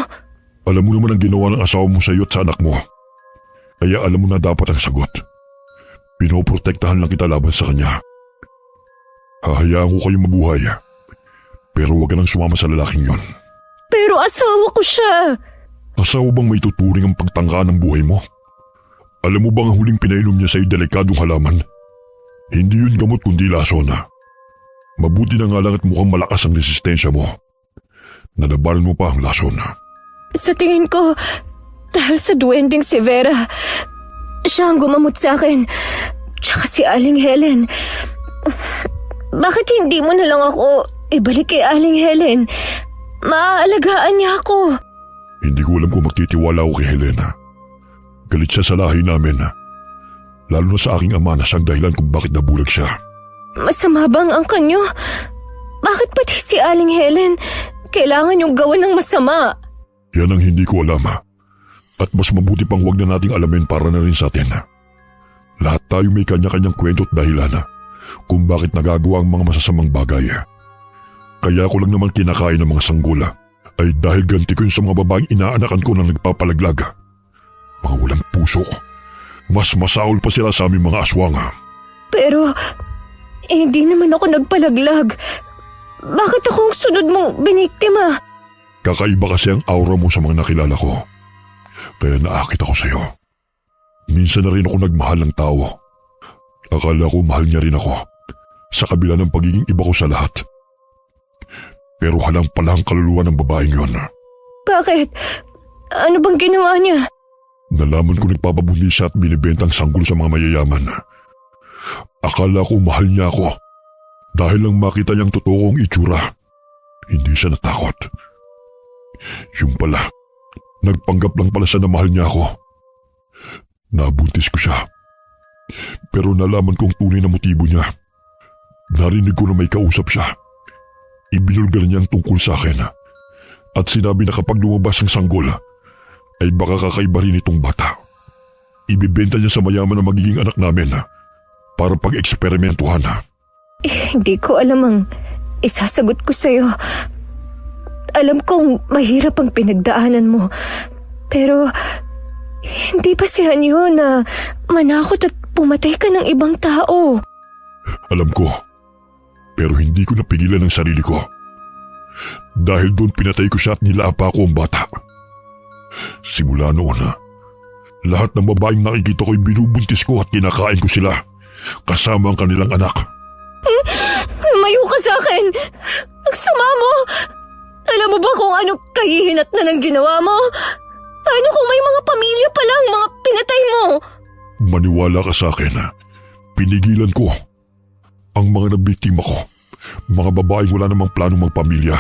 Speaker 6: Alam mo naman ang ginawa ng asawa mo sa iyo at sa anak mo. Kaya alam mo na dapat ang sagot. Pinoprotektahan lang kita laban sa kanya. Hahayaan ko kayong mabuhay. Pero huwag ka nang sumama sa lalaking yon.
Speaker 1: Pero asawa ko siya.
Speaker 6: Asawa bang may tuturing ang pagtangkaan ng buhay mo? Alam mo bang ang huling pinainom niya sa iyo delikadong halaman? Hindi yun gamot kundi lason. Mabuti na nga lang at mukhang malakas ang resistensya mo. Nalabanan mo pa ang lason.
Speaker 1: Sa tingin ko, dahil sa duwending si Vera, siya ang gumamot sa akin. Tsaka si Aling Helen. Bakit hindi mo na lang ako ibalik kay Aling Helen? Maaalagaan niya ako.
Speaker 6: Hindi ko alam kung magtitiwala ako kay Helena. Galit siya sa lahi namin. Lalo na sa aking ama na siyang dahilan kung bakit nabulag siya.
Speaker 1: Masama bang ang kanyo? Bakit pati si Aling Helen kailangan yung gawan ng masama?
Speaker 6: Yan ang hindi ko alam. At mas mabuti pang huwag na nating alamin para na rin sa atin. Lahat tayo may kanya-kanyang kwento at dahilan kung bakit nagagawa ang mga masasamang bagay. Kaya ko lang naman kinakain ng mga sanggula ay dahil ganti ko yun sa mga babaeng inaanakan ko na nagpapalaglag. Mga walang puso. Mas masaol pa sila sa aming mga aswang.
Speaker 1: Pero, hindi naman ako nagpalaglag. Bakit akong sunod mong biniktima?
Speaker 6: Kakaiba kasi ang aura mo sa mga nakilala ko. Kaya naakit ako sa'yo. Minsan na rin ako nagmahal ng tao. Akala ko mahal niya rin ako. Sa kabila ng pagiging iba ko sa lahat. Pero halang pala ang kaluluwa ng babaeng yon.
Speaker 1: Bakit? Ano bang ginawa niya?
Speaker 6: Nalaman ko nagpapabundi siya at binibentang sanggol sa mga mayayaman. Akala ko mahal niya ako. Dahil lang makita niyang totoo kong itsura. Hindi siya natakot. Yung pala, nagpanggap lang pala siya na mahal niya ako. Nabuntis ko siya. Pero nalaman kong tunay na motibo niya. Narinig ko na may kausap siya. Ibinulgar niya ang tungkol sa akin. At sinabi na kapag lumabas ang sanggol, ay baka kakaiba rin itong bata. Ibibenta niya sa mayaman na magiging anak namin para pag-eksperimentuhan.
Speaker 1: Hindi ko alam ang isasagot ko sa'yo. Alam kong mahirap ang pinagdaanan mo. Pero, hindi pa siyan yun na manakot at pumatay ka ng ibang tao.
Speaker 6: Alam ko. Pero hindi ko napigilan ang sarili ko. Dahil doon pinatay ko siya at nilaapa ko ang bata. Simula noon, lahat ng babaeng nakikita ko'y binubuntis ko at kinakain ko sila. Kasama ang kanilang anak.
Speaker 1: Mayo ka sa akin! Ang sama mo! Alam mo ba kung ano kahihinat na ng ginawa mo? Paano kung may mga pamilya pa lang mga pinatay mo?
Speaker 6: Maniwala ka sa akin. Pinigilan ko ang mga nabiktima ko. Mga babaeng wala namang planong magpamilya.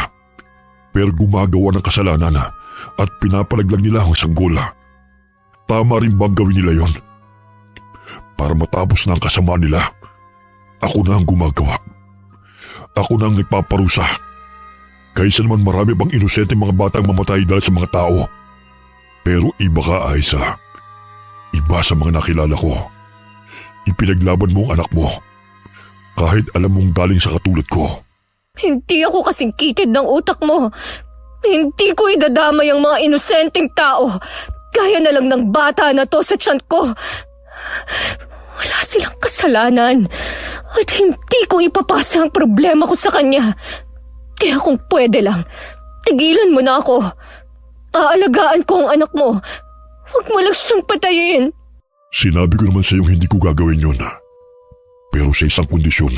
Speaker 6: Pero gumagawa ng kasalanan at pinapalaglag nila ang sanggola. Tama rin bang gawin nila yon? Para matapos na ang kasamaan nila, ako na ang gumagawa. Ako na ang nagpaparusa. Kaysa naman marami bang inosente mga batang mamatay dahil sa mga tao. Pero iba ka, Aiza. Iba iba sa mga nakilala ko. Ipinaglaban mo ang anak mo. Kahit alam mong galing sa katulad ko.
Speaker 1: Hindi ako kasing kitid ng utak mo. Hindi ko idadamay ang mga inosenteng tao. Gaya na lang ng bata na to sa tiyan ko. Wala silang kasalanan. At hindi ko ipapasa ang problema ko sa kanya. Kaya kung pwede lang, tigilan mo na ako. Aalagaan ko ang anak mo. Huwag mo lang siyang patayin.
Speaker 6: Sinabi ko naman sa iyong hindi ko gagawin yun. Pero sa isang kondisyon.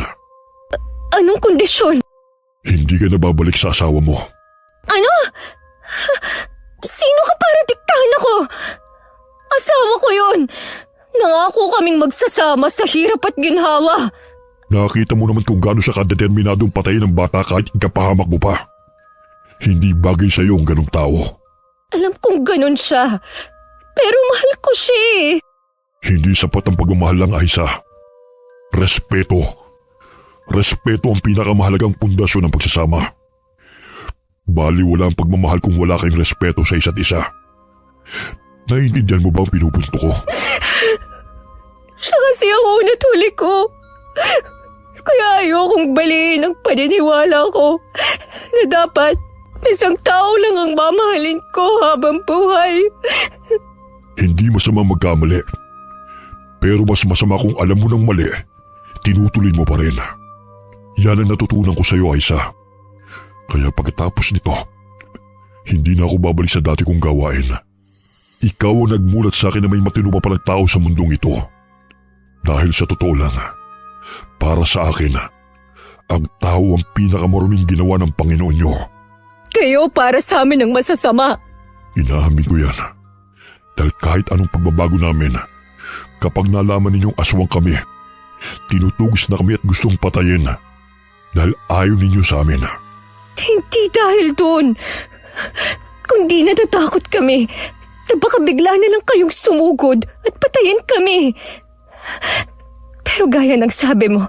Speaker 1: Anong kondisyon?
Speaker 6: Hindi ka nababalik sa asawa mo.
Speaker 1: Ano? Sino ka para diktahan ako? Asawa ko yun. Nangako kaming magsasama sa hirap at ginhawa.
Speaker 6: Nakita mo naman kung gaano siya kadeterminadong patayin ng bata kahit ikapahamak mo pa. Hindi bagay sa iyo ang ganong tao.
Speaker 1: Alam kong ganun siya. Pero mahal ko siya eh.
Speaker 6: Hindi sapat ang pagmamahal lang, Aisa. Respeto. Respeto ang pinakamahalagang pundasyon ng pagsasama. Baliwala ang pagmamahal kung wala kayong respeto sa isa't isa. Naiintindihan mo ba ang pinupunto ko?
Speaker 1: Siya kasi ang una't huli ko. Kaya ayokong baliin ang paniniwala ko na dapat isang tao lang ang mamahalin ko habang buhay.
Speaker 6: Hindi masama magkamali. Pero mas masama kung alam mo ng mali, tinutuloy mo pa rin. Yan ang natutunan ko sa iyo, Aisa. Kaya pagkatapos nito, hindi na ako babalik sa dati kong gawain. Ikaw ang nagmulat sa akin na may matino pa palang tao sa mundong ito. Dahil sa totoo lang, para sa akin, ang tao ang pinakamaruming ginawa ng Panginoon niyo.
Speaker 1: Kayo para sa amin ang masasama.
Speaker 6: Inahamin ko yan. Dahil kahit anong pagbabago namin, kapag nalaman ninyong aswang kami, tinutugis na kami at gustong patayin dahil ayaw ninyo sa amin.
Speaker 1: Hindi dahil doon. Kundi natatakot kami na baka bigla na lang kayong sumugod at patayin kami. Pero gaya ng sabi mo,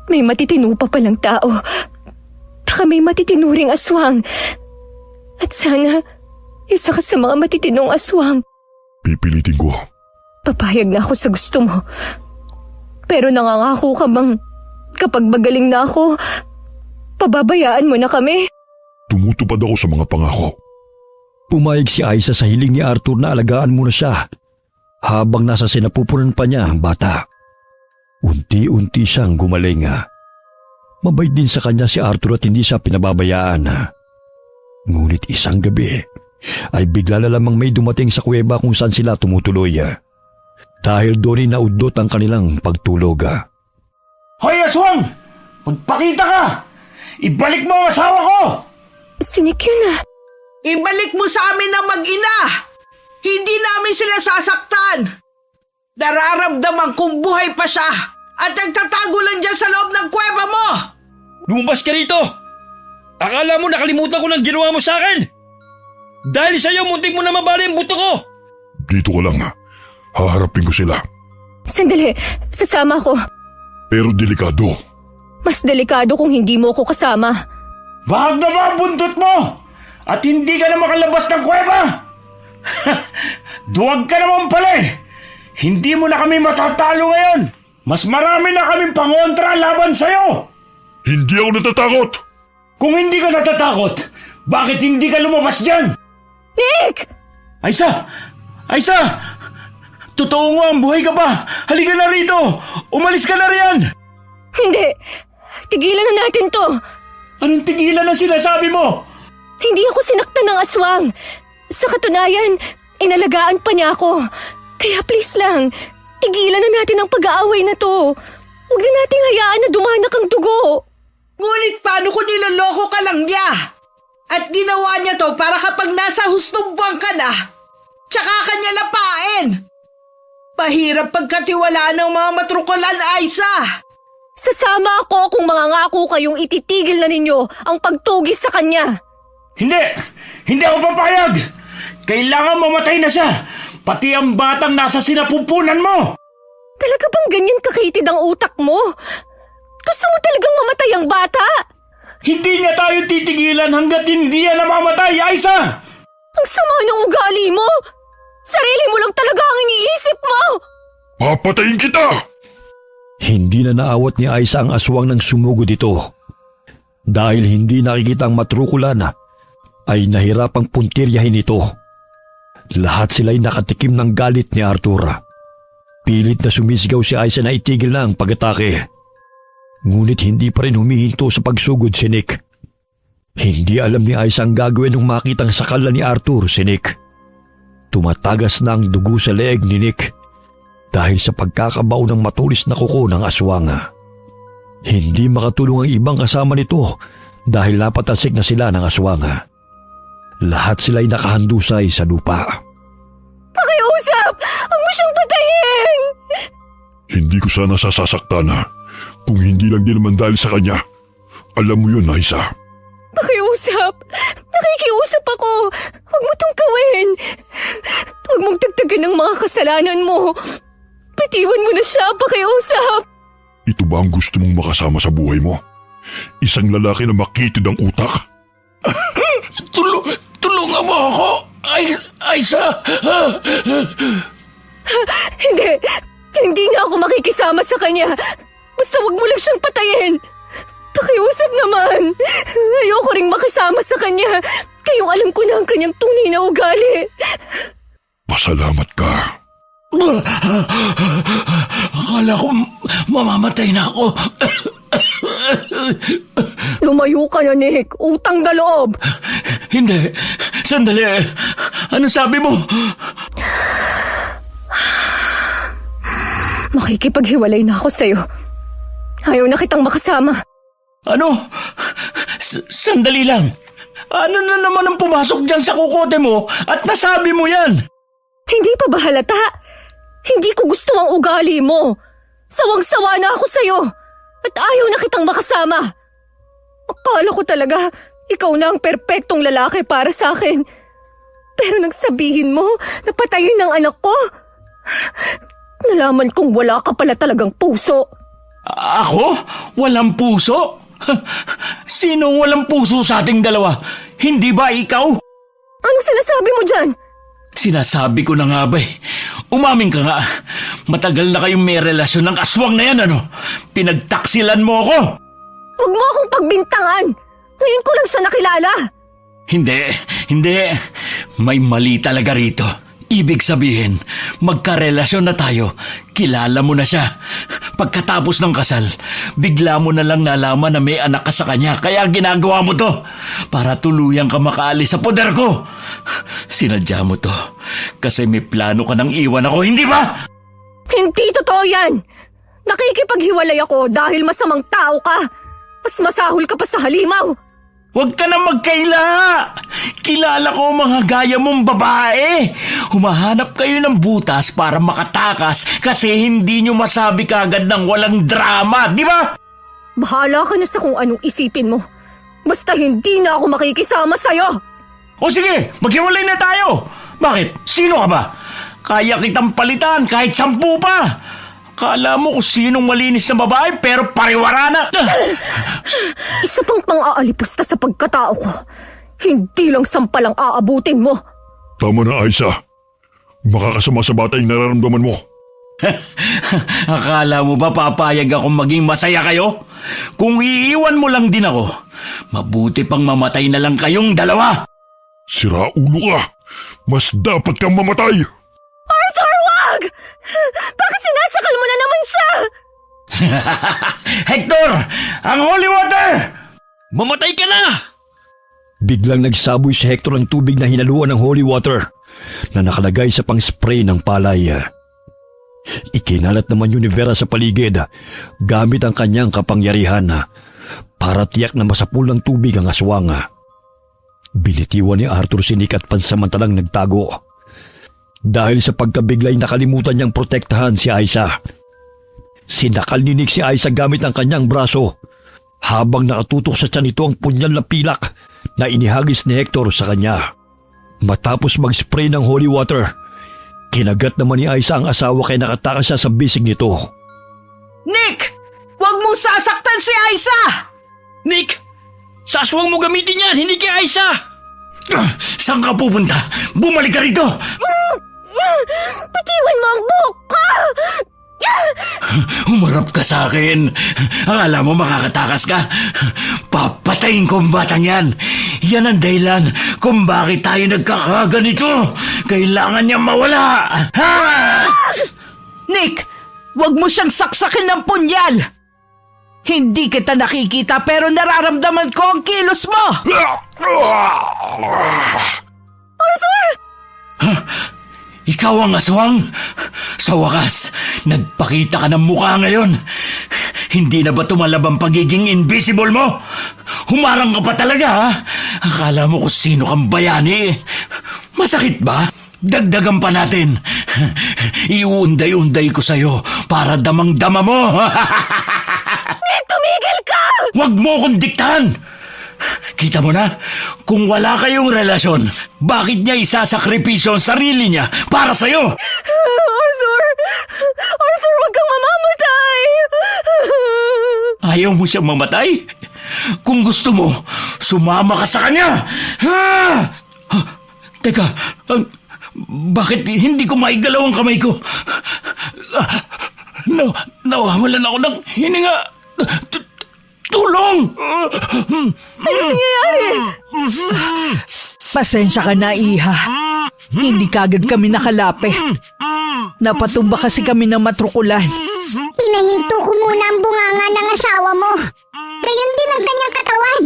Speaker 1: may matitino pa palang tao. Baka may matitinuring aswang. At sana, isa ka sa mga matitinong aswang.
Speaker 6: Pipilitin ko.
Speaker 1: Papayag na ako sa gusto mo. Pero nangangako ka bang kapag magaling na ako, pababayaan mo na kami?
Speaker 6: Tumutupad ako sa mga pangako.
Speaker 4: Pumayag si Aisa sa hiling ni Arthur na alagaan muna siya habang nasa sinapupunan pa niya ang bata. Unti-unti siyang gumaling. Mabait din sa kanya si Arthur at hindi siya pinababayaan. Ngunit isang gabi ay bigla na lamang may dumating sa kuweba kung saan sila tumutuloy. Dahil doon ay naudot ang kanilang pagtulog.
Speaker 2: Hoy, aswang! Magpakita ka! Ibalik mo ang asawa ko!
Speaker 1: Sinik yun ah.
Speaker 3: Ibalik mo sa amin ang mag-ina! Hindi namin sila sasaktan! Nararamdaman kong buhay pa siya at nagtatago lang dyan sa loob ng kuweba mo!
Speaker 7: Lumabas ka rito! Akala mo nakalimutan ko ng ginawa mo sa akin? Dahil sa'yo, muntik mo na mabali ang buto ko!
Speaker 6: Dito ko lang. Haharapin ko sila.
Speaker 1: Sandali, sasama ko.
Speaker 6: Pero delikado.
Speaker 1: Mas delikado kung hindi mo ko kasama.
Speaker 2: Wag na ba ang buntot mo? At hindi ka na makalabas ng kuweba? Duwag ka naman pala eh. Hindi mo na kami matatalo ngayon. Mas marami na kaming pangontra laban sa'yo.
Speaker 6: Hindi ako natatakot!
Speaker 2: Kung hindi ka natatakot, bakit hindi ka lumabas dyan?
Speaker 1: Nick!
Speaker 2: Aisa! Aisa! Totoo nga ang buhay ka pa! Halika na rito! Umalis ka na riyan!
Speaker 1: Hindi. Tigilan na natin to.
Speaker 2: Anong tigilan ang sinasabi mo?
Speaker 1: Hindi ako sinaktan ng aswang. Sa katunayan, inalagaan pa niya ako. Kaya please lang, tigilan na natin ang pag-aaway na to. Huwag na nating hayaan na dumanak ang dugo.
Speaker 3: Ngunit paano kung niloloko ka lang niya? At ginawa niya to para kapag nasa hustong buwan ka na, tsaka kanya lapain. Mahirap pagkatiwalaan ng mga matrukulan, Aisa.
Speaker 1: Sasama ako kung mangangako kayong ititigil na ninyo ang pagtugis sa kanya.
Speaker 2: Hindi! Hindi ako papayag! Kailangan mamatay na siya! Pati ang batang nasa sinapupunan mo!
Speaker 1: Talaga bang ganyan kakitid ang utak mo? Gusto mo talagang mamatay ang bata?
Speaker 2: Hindi niya tayo titigilan hanggat hindi yan namamatay, Aisa!
Speaker 1: Ang sama ng ugali mo! Sarili mo lang talaga ang iniisip mo!
Speaker 6: Papatayin kita!
Speaker 4: Hindi na naawat ni Aiza ang aswang nang sumugod ito. Dahil hindi nakikitang matrukulan, ay nahirapang puntiryahin ito. Lahat sila'y nakatikim ng galit ni Arthur. Pilit na sumisigaw si Aiza na itigil na ang pag-atake. Ngunit hindi pa rin humihinto sa pagsugod si Nick. Hindi alam ni Aiza ang gagawin nung makitang sakala ni Arthur si Nick. Tumatagas na ang dugo sa leeg ni Nick dahil sa pagkakabao ng matulis na kuko ng aswang. Hindi makatulong ang ibang kasama nito dahil napatalsik na sila ng aswang. Lahat sila'y nakahandusay sa lupa.
Speaker 1: Pakiusap! Huwag mo siyang patayin!
Speaker 6: Hindi ko sana sasaktan kung hindi lang din naman dahil sa kanya. Alam mo yun, Aiza.
Speaker 1: Pakiusap! Nakikiusap ako! Huwag mo itong gawin! Huwag mong dagdagan ng mga kasalanan mo! Bitiwan mo na siya, pakiusap!
Speaker 6: Ito ba ang gusto mong makasama sa buhay mo? Isang lalaki na makitid ang utak?
Speaker 2: Tulungan mo ako, Aiza!
Speaker 1: Hindi na ako makikisama sa kanya! Basta huwag mo lang siyang patayin! Pakiusap naman! Ayoko ring makisama sa kanya! Kayong alam ko na ang kanyang tunay na ugali!
Speaker 6: Pasalamat ka.
Speaker 2: Akala ko mamamatay na ako.
Speaker 1: Lumayo ka na, Nick! Utang na loob!
Speaker 2: Hindi. Sandali. Ano sabi mo?
Speaker 1: Makikipaghiwalay na ako sa'yo. Ayaw na kitang makasama.
Speaker 2: Ano? Sandali lang. Ano na naman ang pumasok dyan sa kukote mo at nasabi mo yan?
Speaker 1: Hindi pa ba halata? Hindi ko gusto ang ugali mo. Sawang-sawa na ako sa'yo. At ayaw na kitang makasama. Akala ko talaga, ikaw na ang perpektong lalaki para sa akin. Pero nang sabihin mo, napatayin ng anak ko. Nalaman kong wala ka pala talagang puso.
Speaker 2: Ako? Walang puso? Sinong walang puso sa ating dalawa? Hindi ba ikaw?
Speaker 1: Anong sinasabi mo dyan?
Speaker 2: Sinasabi ko na nga ba eh. Umamin ka nga. Matagal na kayong may relasyon ng aswang na yan, ano? Pinagtaksilan mo ako.
Speaker 1: Huwag mo akong pagbintangan. Ngayon ko lang siya nakilala.
Speaker 2: Hindi. May mali talaga rito. Ibig sabihin, magkarelasyon na tayo. Kilala mo na siya. Pagkatapos ng kasal, bigla mo na lang nalaman na may anak ka sa kanya. Kaya ginagawa mo to para tuluyang ka makaalis sa poder ko. Sinadya mo to kasi may plano ka nang iwan ako, hindi ba?
Speaker 1: Hindi totoo yan. Nakikipaghiwalay ako dahil masamang tao ka. Mas masahol ka pa sa halimaw.
Speaker 2: Huwag ka na magkaila! Kilala ko mga gaya mong babae. Humahanap kayo ng butas para makatakas kasi hindi nyo masabi kagad ng walang drama, di ba?
Speaker 1: Bahala ka na sa kung anong isipin mo. Basta hindi na ako makikisama sa'yo.
Speaker 2: O sige, maghiwalay na tayo. Bakit? Sino ka ba? Kaya kitang palitan kahit 10 pa. Kala mo kung sinong malinis na babae pero pariwara na.
Speaker 1: Isa pang pang-aalipusta sa pagkatao ko. Hindi lang sampalang aabutin mo.
Speaker 6: Tama na, Aiza. Makakasama sa bata yung nararamdaman mo.
Speaker 2: Akala mo ba papayag akong maging masaya kayo? Kung iiwan mo lang din ako, mabuti pang mamatay na lang kayong dalawa.
Speaker 6: Sira ulo ka. Mas dapat kang mamatay.
Speaker 1: Arthur, wag! Bakit sinasakal mo na naman siya?
Speaker 2: Hector! Ang holy water!
Speaker 7: Mamatay ka na!
Speaker 4: Biglang nagsaboy si Hector ng tubig na hinaluan ng holy water na nakalagay sa pang-spray ng palay. Ikinalat naman yun ni Vera sa paligid gamit ang kanyang kapangyarihan para tiyak na masapul ng tubig ang aswang. Binitiwan ni Arthur si Nick at pansamantalang nagtago. Dahil sa pagkabiglay nakalimutan niyang protektahan si Aiza. Sinakal ni Nick si Aiza gamit ang kanyang braso habang nakatutok sa tiyan nito ang punyal na pilak na inihagis ni Hector sa kanya. Matapos mag-spray ng holy water, kinagat naman ni Aiza ang asawa kaya nakatakas siya sa bisig nito.
Speaker 3: Nick! Huwag mong sasaktan si Aiza!
Speaker 7: Nick! Sa aswang mo gamitin yan, hindi kay Aiza!
Speaker 2: Saan ka pupunta? Bumalik ka rito!
Speaker 1: Bitiwan mo ang buhok ko!
Speaker 2: Humarap ka sa akin. Akala mo makakatakas ka? Papatayin ko ang batang yan. Yan ang dahilan kung bakit tayo nagkakaganito. Kailangan niya mawala. Ha!
Speaker 3: Nick, wag mo siyang saksakin ng punyal! Hindi kita nakikita pero nararamdaman ko ang kilos mo!
Speaker 2: Ikaw ang aswang? Sa wakas, nagpakita ka ng mukha ngayon. Hindi na ba tumalab ang pagiging invisible mo? Humarang ka pa talaga, ha? Akala mo kung sino kang bayani. Masakit ba? Dagdagan pa natin. Iuunday-unday ko sa'yo para damang-dama mo.
Speaker 1: Tumigil ka!
Speaker 2: Huwag mo akong diktahan! Kita mo na, kung wala kayong relasyon, bakit niya isasakripisyo ang sarili niya para sa'yo?
Speaker 1: Arthur! Arthur, huwag kang mamamatay!
Speaker 2: Ayaw mo siyang mamatay? Kung gusto mo, sumama ka sa kanya! Ha! Teka, bakit hindi ko maigalaw ang kamay ko? Nawawalan ako ng hininga. Tulong!
Speaker 3: Pasensya ka na, Iha. Hindi kagad kami nakalapit. Napatumba kasi kami ng matrukulan.
Speaker 5: Pinahinto ko muna ang bunganga ng asawa mo. Gayon din ang kanyang katawan.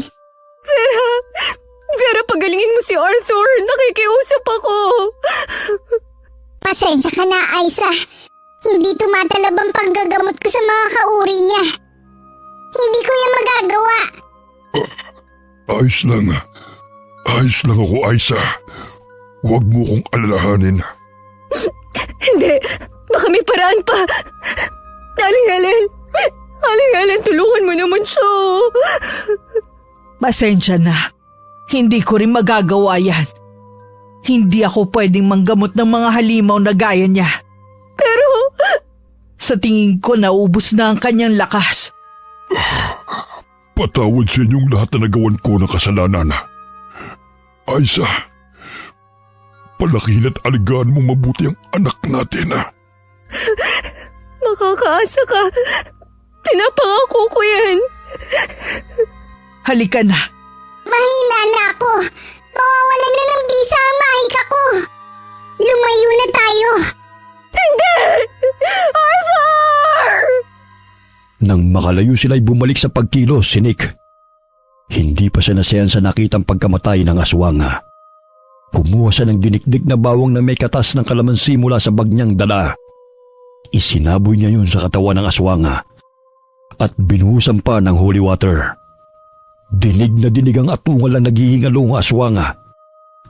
Speaker 1: Vera, pagalingin mo si Arthur. Nakikiusap ako.
Speaker 5: Pasensya ka na, Aiza. Hindi tumatalab ang panggagamot ko sa mga kauri niya. Hindi ko yan magagawa.
Speaker 6: Ayos lang. Ayos lang ako, Aiza. Huwag mo kong alalahanin.
Speaker 1: Hindi. Baka may paraan pa. Aling Helen, tulungan mo naman siya.
Speaker 3: Pasensya na. Hindi ko rin magagawa yan. Hindi ako pwedeng manggamot ng mga halimaw na gaya niya.
Speaker 1: Pero...
Speaker 3: Sa tingin ko naubos na ang kanyang lakas.
Speaker 6: Patawad sa inyong lahat na nagawan ko ng kasalanan. Aiza, palakihin at aligaan mong mabuti ang anak natin.
Speaker 1: Makakaasa ka. Pinapangako ko yan.
Speaker 3: Halika na.
Speaker 5: Mahina na ako. Mawawalan na ng bisa ang mahika ko. Lumayo na tayo.
Speaker 1: Hindi! Arthur!
Speaker 4: Nang makalayo sila'y bumalik sa pagkilos si Nick. Hindi pa siya nasayan sa nakitang pagkamatay ng aswang. Kumuha siya ng dinikdik na bawang na may katas ng kalamansi mula sa bag niyang dala. Isinaboy niya yun sa katawan ng aswang at binuhusan pa ng holy water. Dinig na dinig ang atungal na naghihingalo ng aswang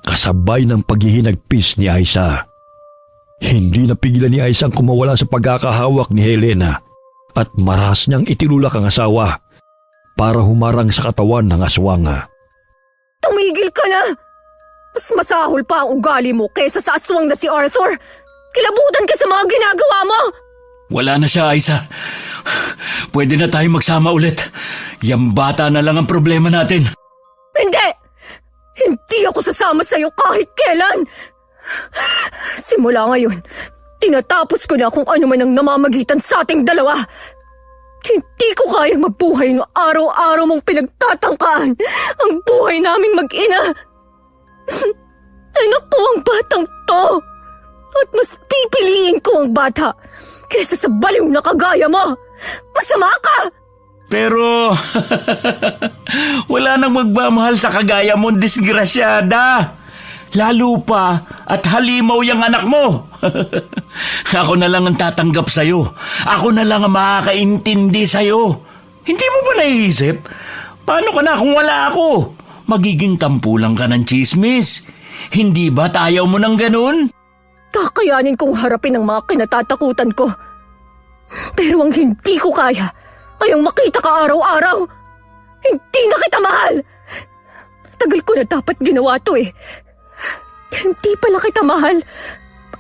Speaker 4: kasabay ng paghihinagpis ni Aiza. Hindi napigilan ni Aiza ang kumawala sa pagkakahawak ni Helena at marahas niyang itinulak ang asawa para humarang sa katawan ng aswang.
Speaker 1: Tumigil ka na! Mas masahol pa ang ugali mo kaysa sa aswang na si Arthur. Kilabutan ka sa mga ginagawa mo!
Speaker 2: Wala na siya, Aiza. Pwede na tayo magsama ulit. Yang bata na lang ang problema natin.
Speaker 1: Hindi! Hindi ako sasama sa'yo kahit kailan! Simula ngayon, tinatapos ko na kung ano man ang namamagitan sa ating dalawa. Hindi ko kayang mabuhay no araw-araw mong pinagtatangkaan ang buhay naming mag-ina. Anak ko ang batang to. At mas pipiliin ko ang bata kaysa sa baliw na kagaya mo. Masama ka!
Speaker 2: Pero wala nang magmamahal sa kagaya mong disgrasyada. Lalo pa at halimaw yung anak mo. Ako na lang ang tatanggap sa'yo. Ako na lang ang makakaintindi sa'yo. Hindi mo ba naiisip? Paano ka na kung wala ako? Magiging tampulang ka ng chismis. Hindi ba't ayaw mo ng ganun?
Speaker 1: Kakayanin kong harapin ang mga kinatatakutan ko. Pero ang hindi ko kaya ay ang makita ka araw-araw. Hindi na kita mahal. Tagal ko na dapat ginawa to eh. Hindi pala kita mahal.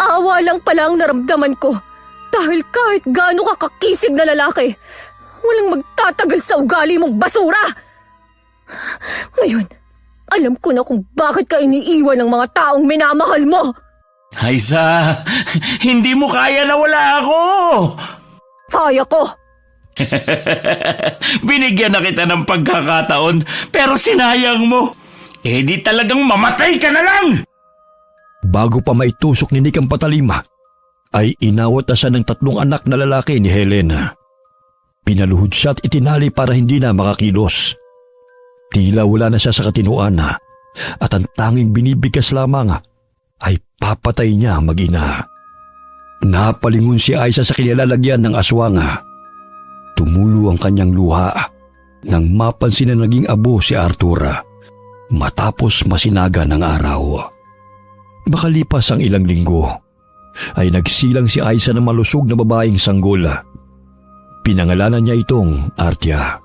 Speaker 1: Awa lang pala ang naramdaman ko. Dahil kahit gaano ka kakisig na lalaki, walang magtatagal sa ugali mong basura. Ngayon, alam ko na kung bakit ka iniiwan ng mga taong minamahal mo.
Speaker 2: Aisa, hindi mo kaya na wala ako.
Speaker 1: Kaya ko.
Speaker 2: Binigyan na kita ng pagkakataon, pero sinayang mo. Eh di talagang mamatay ka na lang!
Speaker 4: Bago pa maitusok ni Nick ang patalima, ay inawat na siya ng 3 anak na lalaki ni Helena. Pinaluhod siya at itinali para hindi na makakilos. Tila wala na siya sa katinuan na, at ang tanging binibigkas lamang ay papatay niya ang mag-ina. Napalingon si Aiza sa kinilalagyan ng aswang. Tumulo ang kanyang luha nang mapansin na naging abo si Arthur matapos masinaga ng araw. Makalipas ang ilang linggo, ay nagsilang si Aiza na malusog na babaeng sanggol. Pinangalanan niya itong Artia.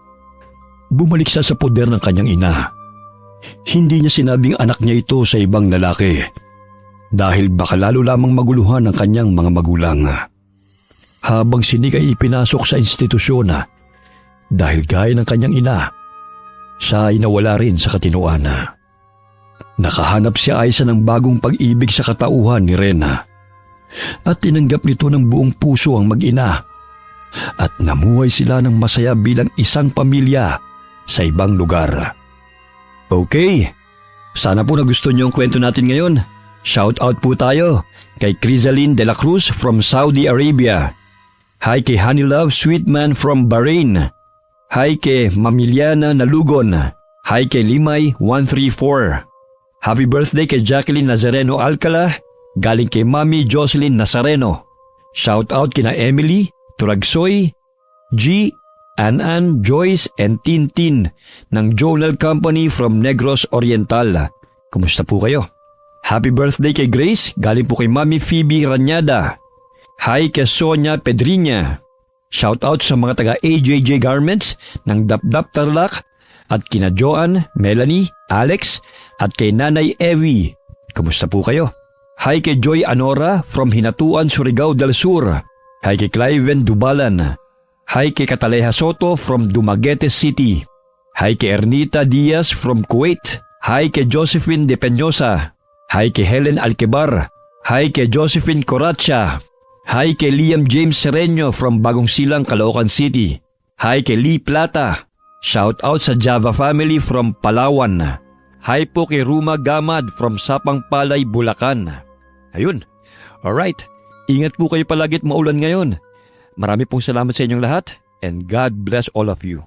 Speaker 4: Bumalik siya sa poder ng kanyang ina. Hindi niya sinabing anak niya ito sa ibang lalaki dahil baka lalo lamang maguluhan ang kanyang mga magulang. Habang si Nick ay ipinasok sa institusyon dahil gaya ng kanyang ina, siya ay nawala rin sa katinuan. Nakahanap si Aiza ng bagong pag-ibig sa katauhan ni Rena at tinanggap nito ng buong puso ang mag-ina at namuhay sila ng masaya bilang isang pamilya sa ibang lugar. Okay, sana po nagustuhan niyo ang kwento natin ngayon. Shout out po tayo kay Crisaline de la Cruz from Saudi Arabia. Hi kay Honey Love Sweetman from Bahrain. Hi kay Mamiliana Nalugon. Hi kay Limay 134. Happy birthday kay Jacqueline Nazareno Alcala, galing kay Mami Jocelyn Nazareno. Shout out kina Emily, Turagsoy, G, Anan, Joyce, and Tintin ng Journal Company from Negros Oriental. Kumusta po kayo? Happy birthday kay Grace, galing po kay Mami Phoebe Ranyada. Hi kay Sonia Pedriña. Shout out sa mga taga AJJ Garments ng Dapdap Tarlac at kina Joan, Melanie, Alex at kay Nanay Evie. Kumusta po kayo? Hi kay Joy Anora from Hinatuan, Surigao del Sur. Hi kay Cliven Dubalan. Hi kay Cataleja Soto from Dumaguete City. Hi kay Ernita Diaz from Kuwait. Hi kay Josephine De Peñosa. Hi kay Helen Alquebar. Hi kay Josephine Coracha. Hi kay Liam James Sereño from Bagong Silang, Caloocan City. Hi kay Lee Plata. Shout out sa Java family from Palawan. Hi po kay Ruma Gamad from Sapang Palay, Bulacan. Ayun. Alright. Ingat po kayo palagi at maulan ngayon. Marami pong salamat sa inyong lahat and God bless all of you.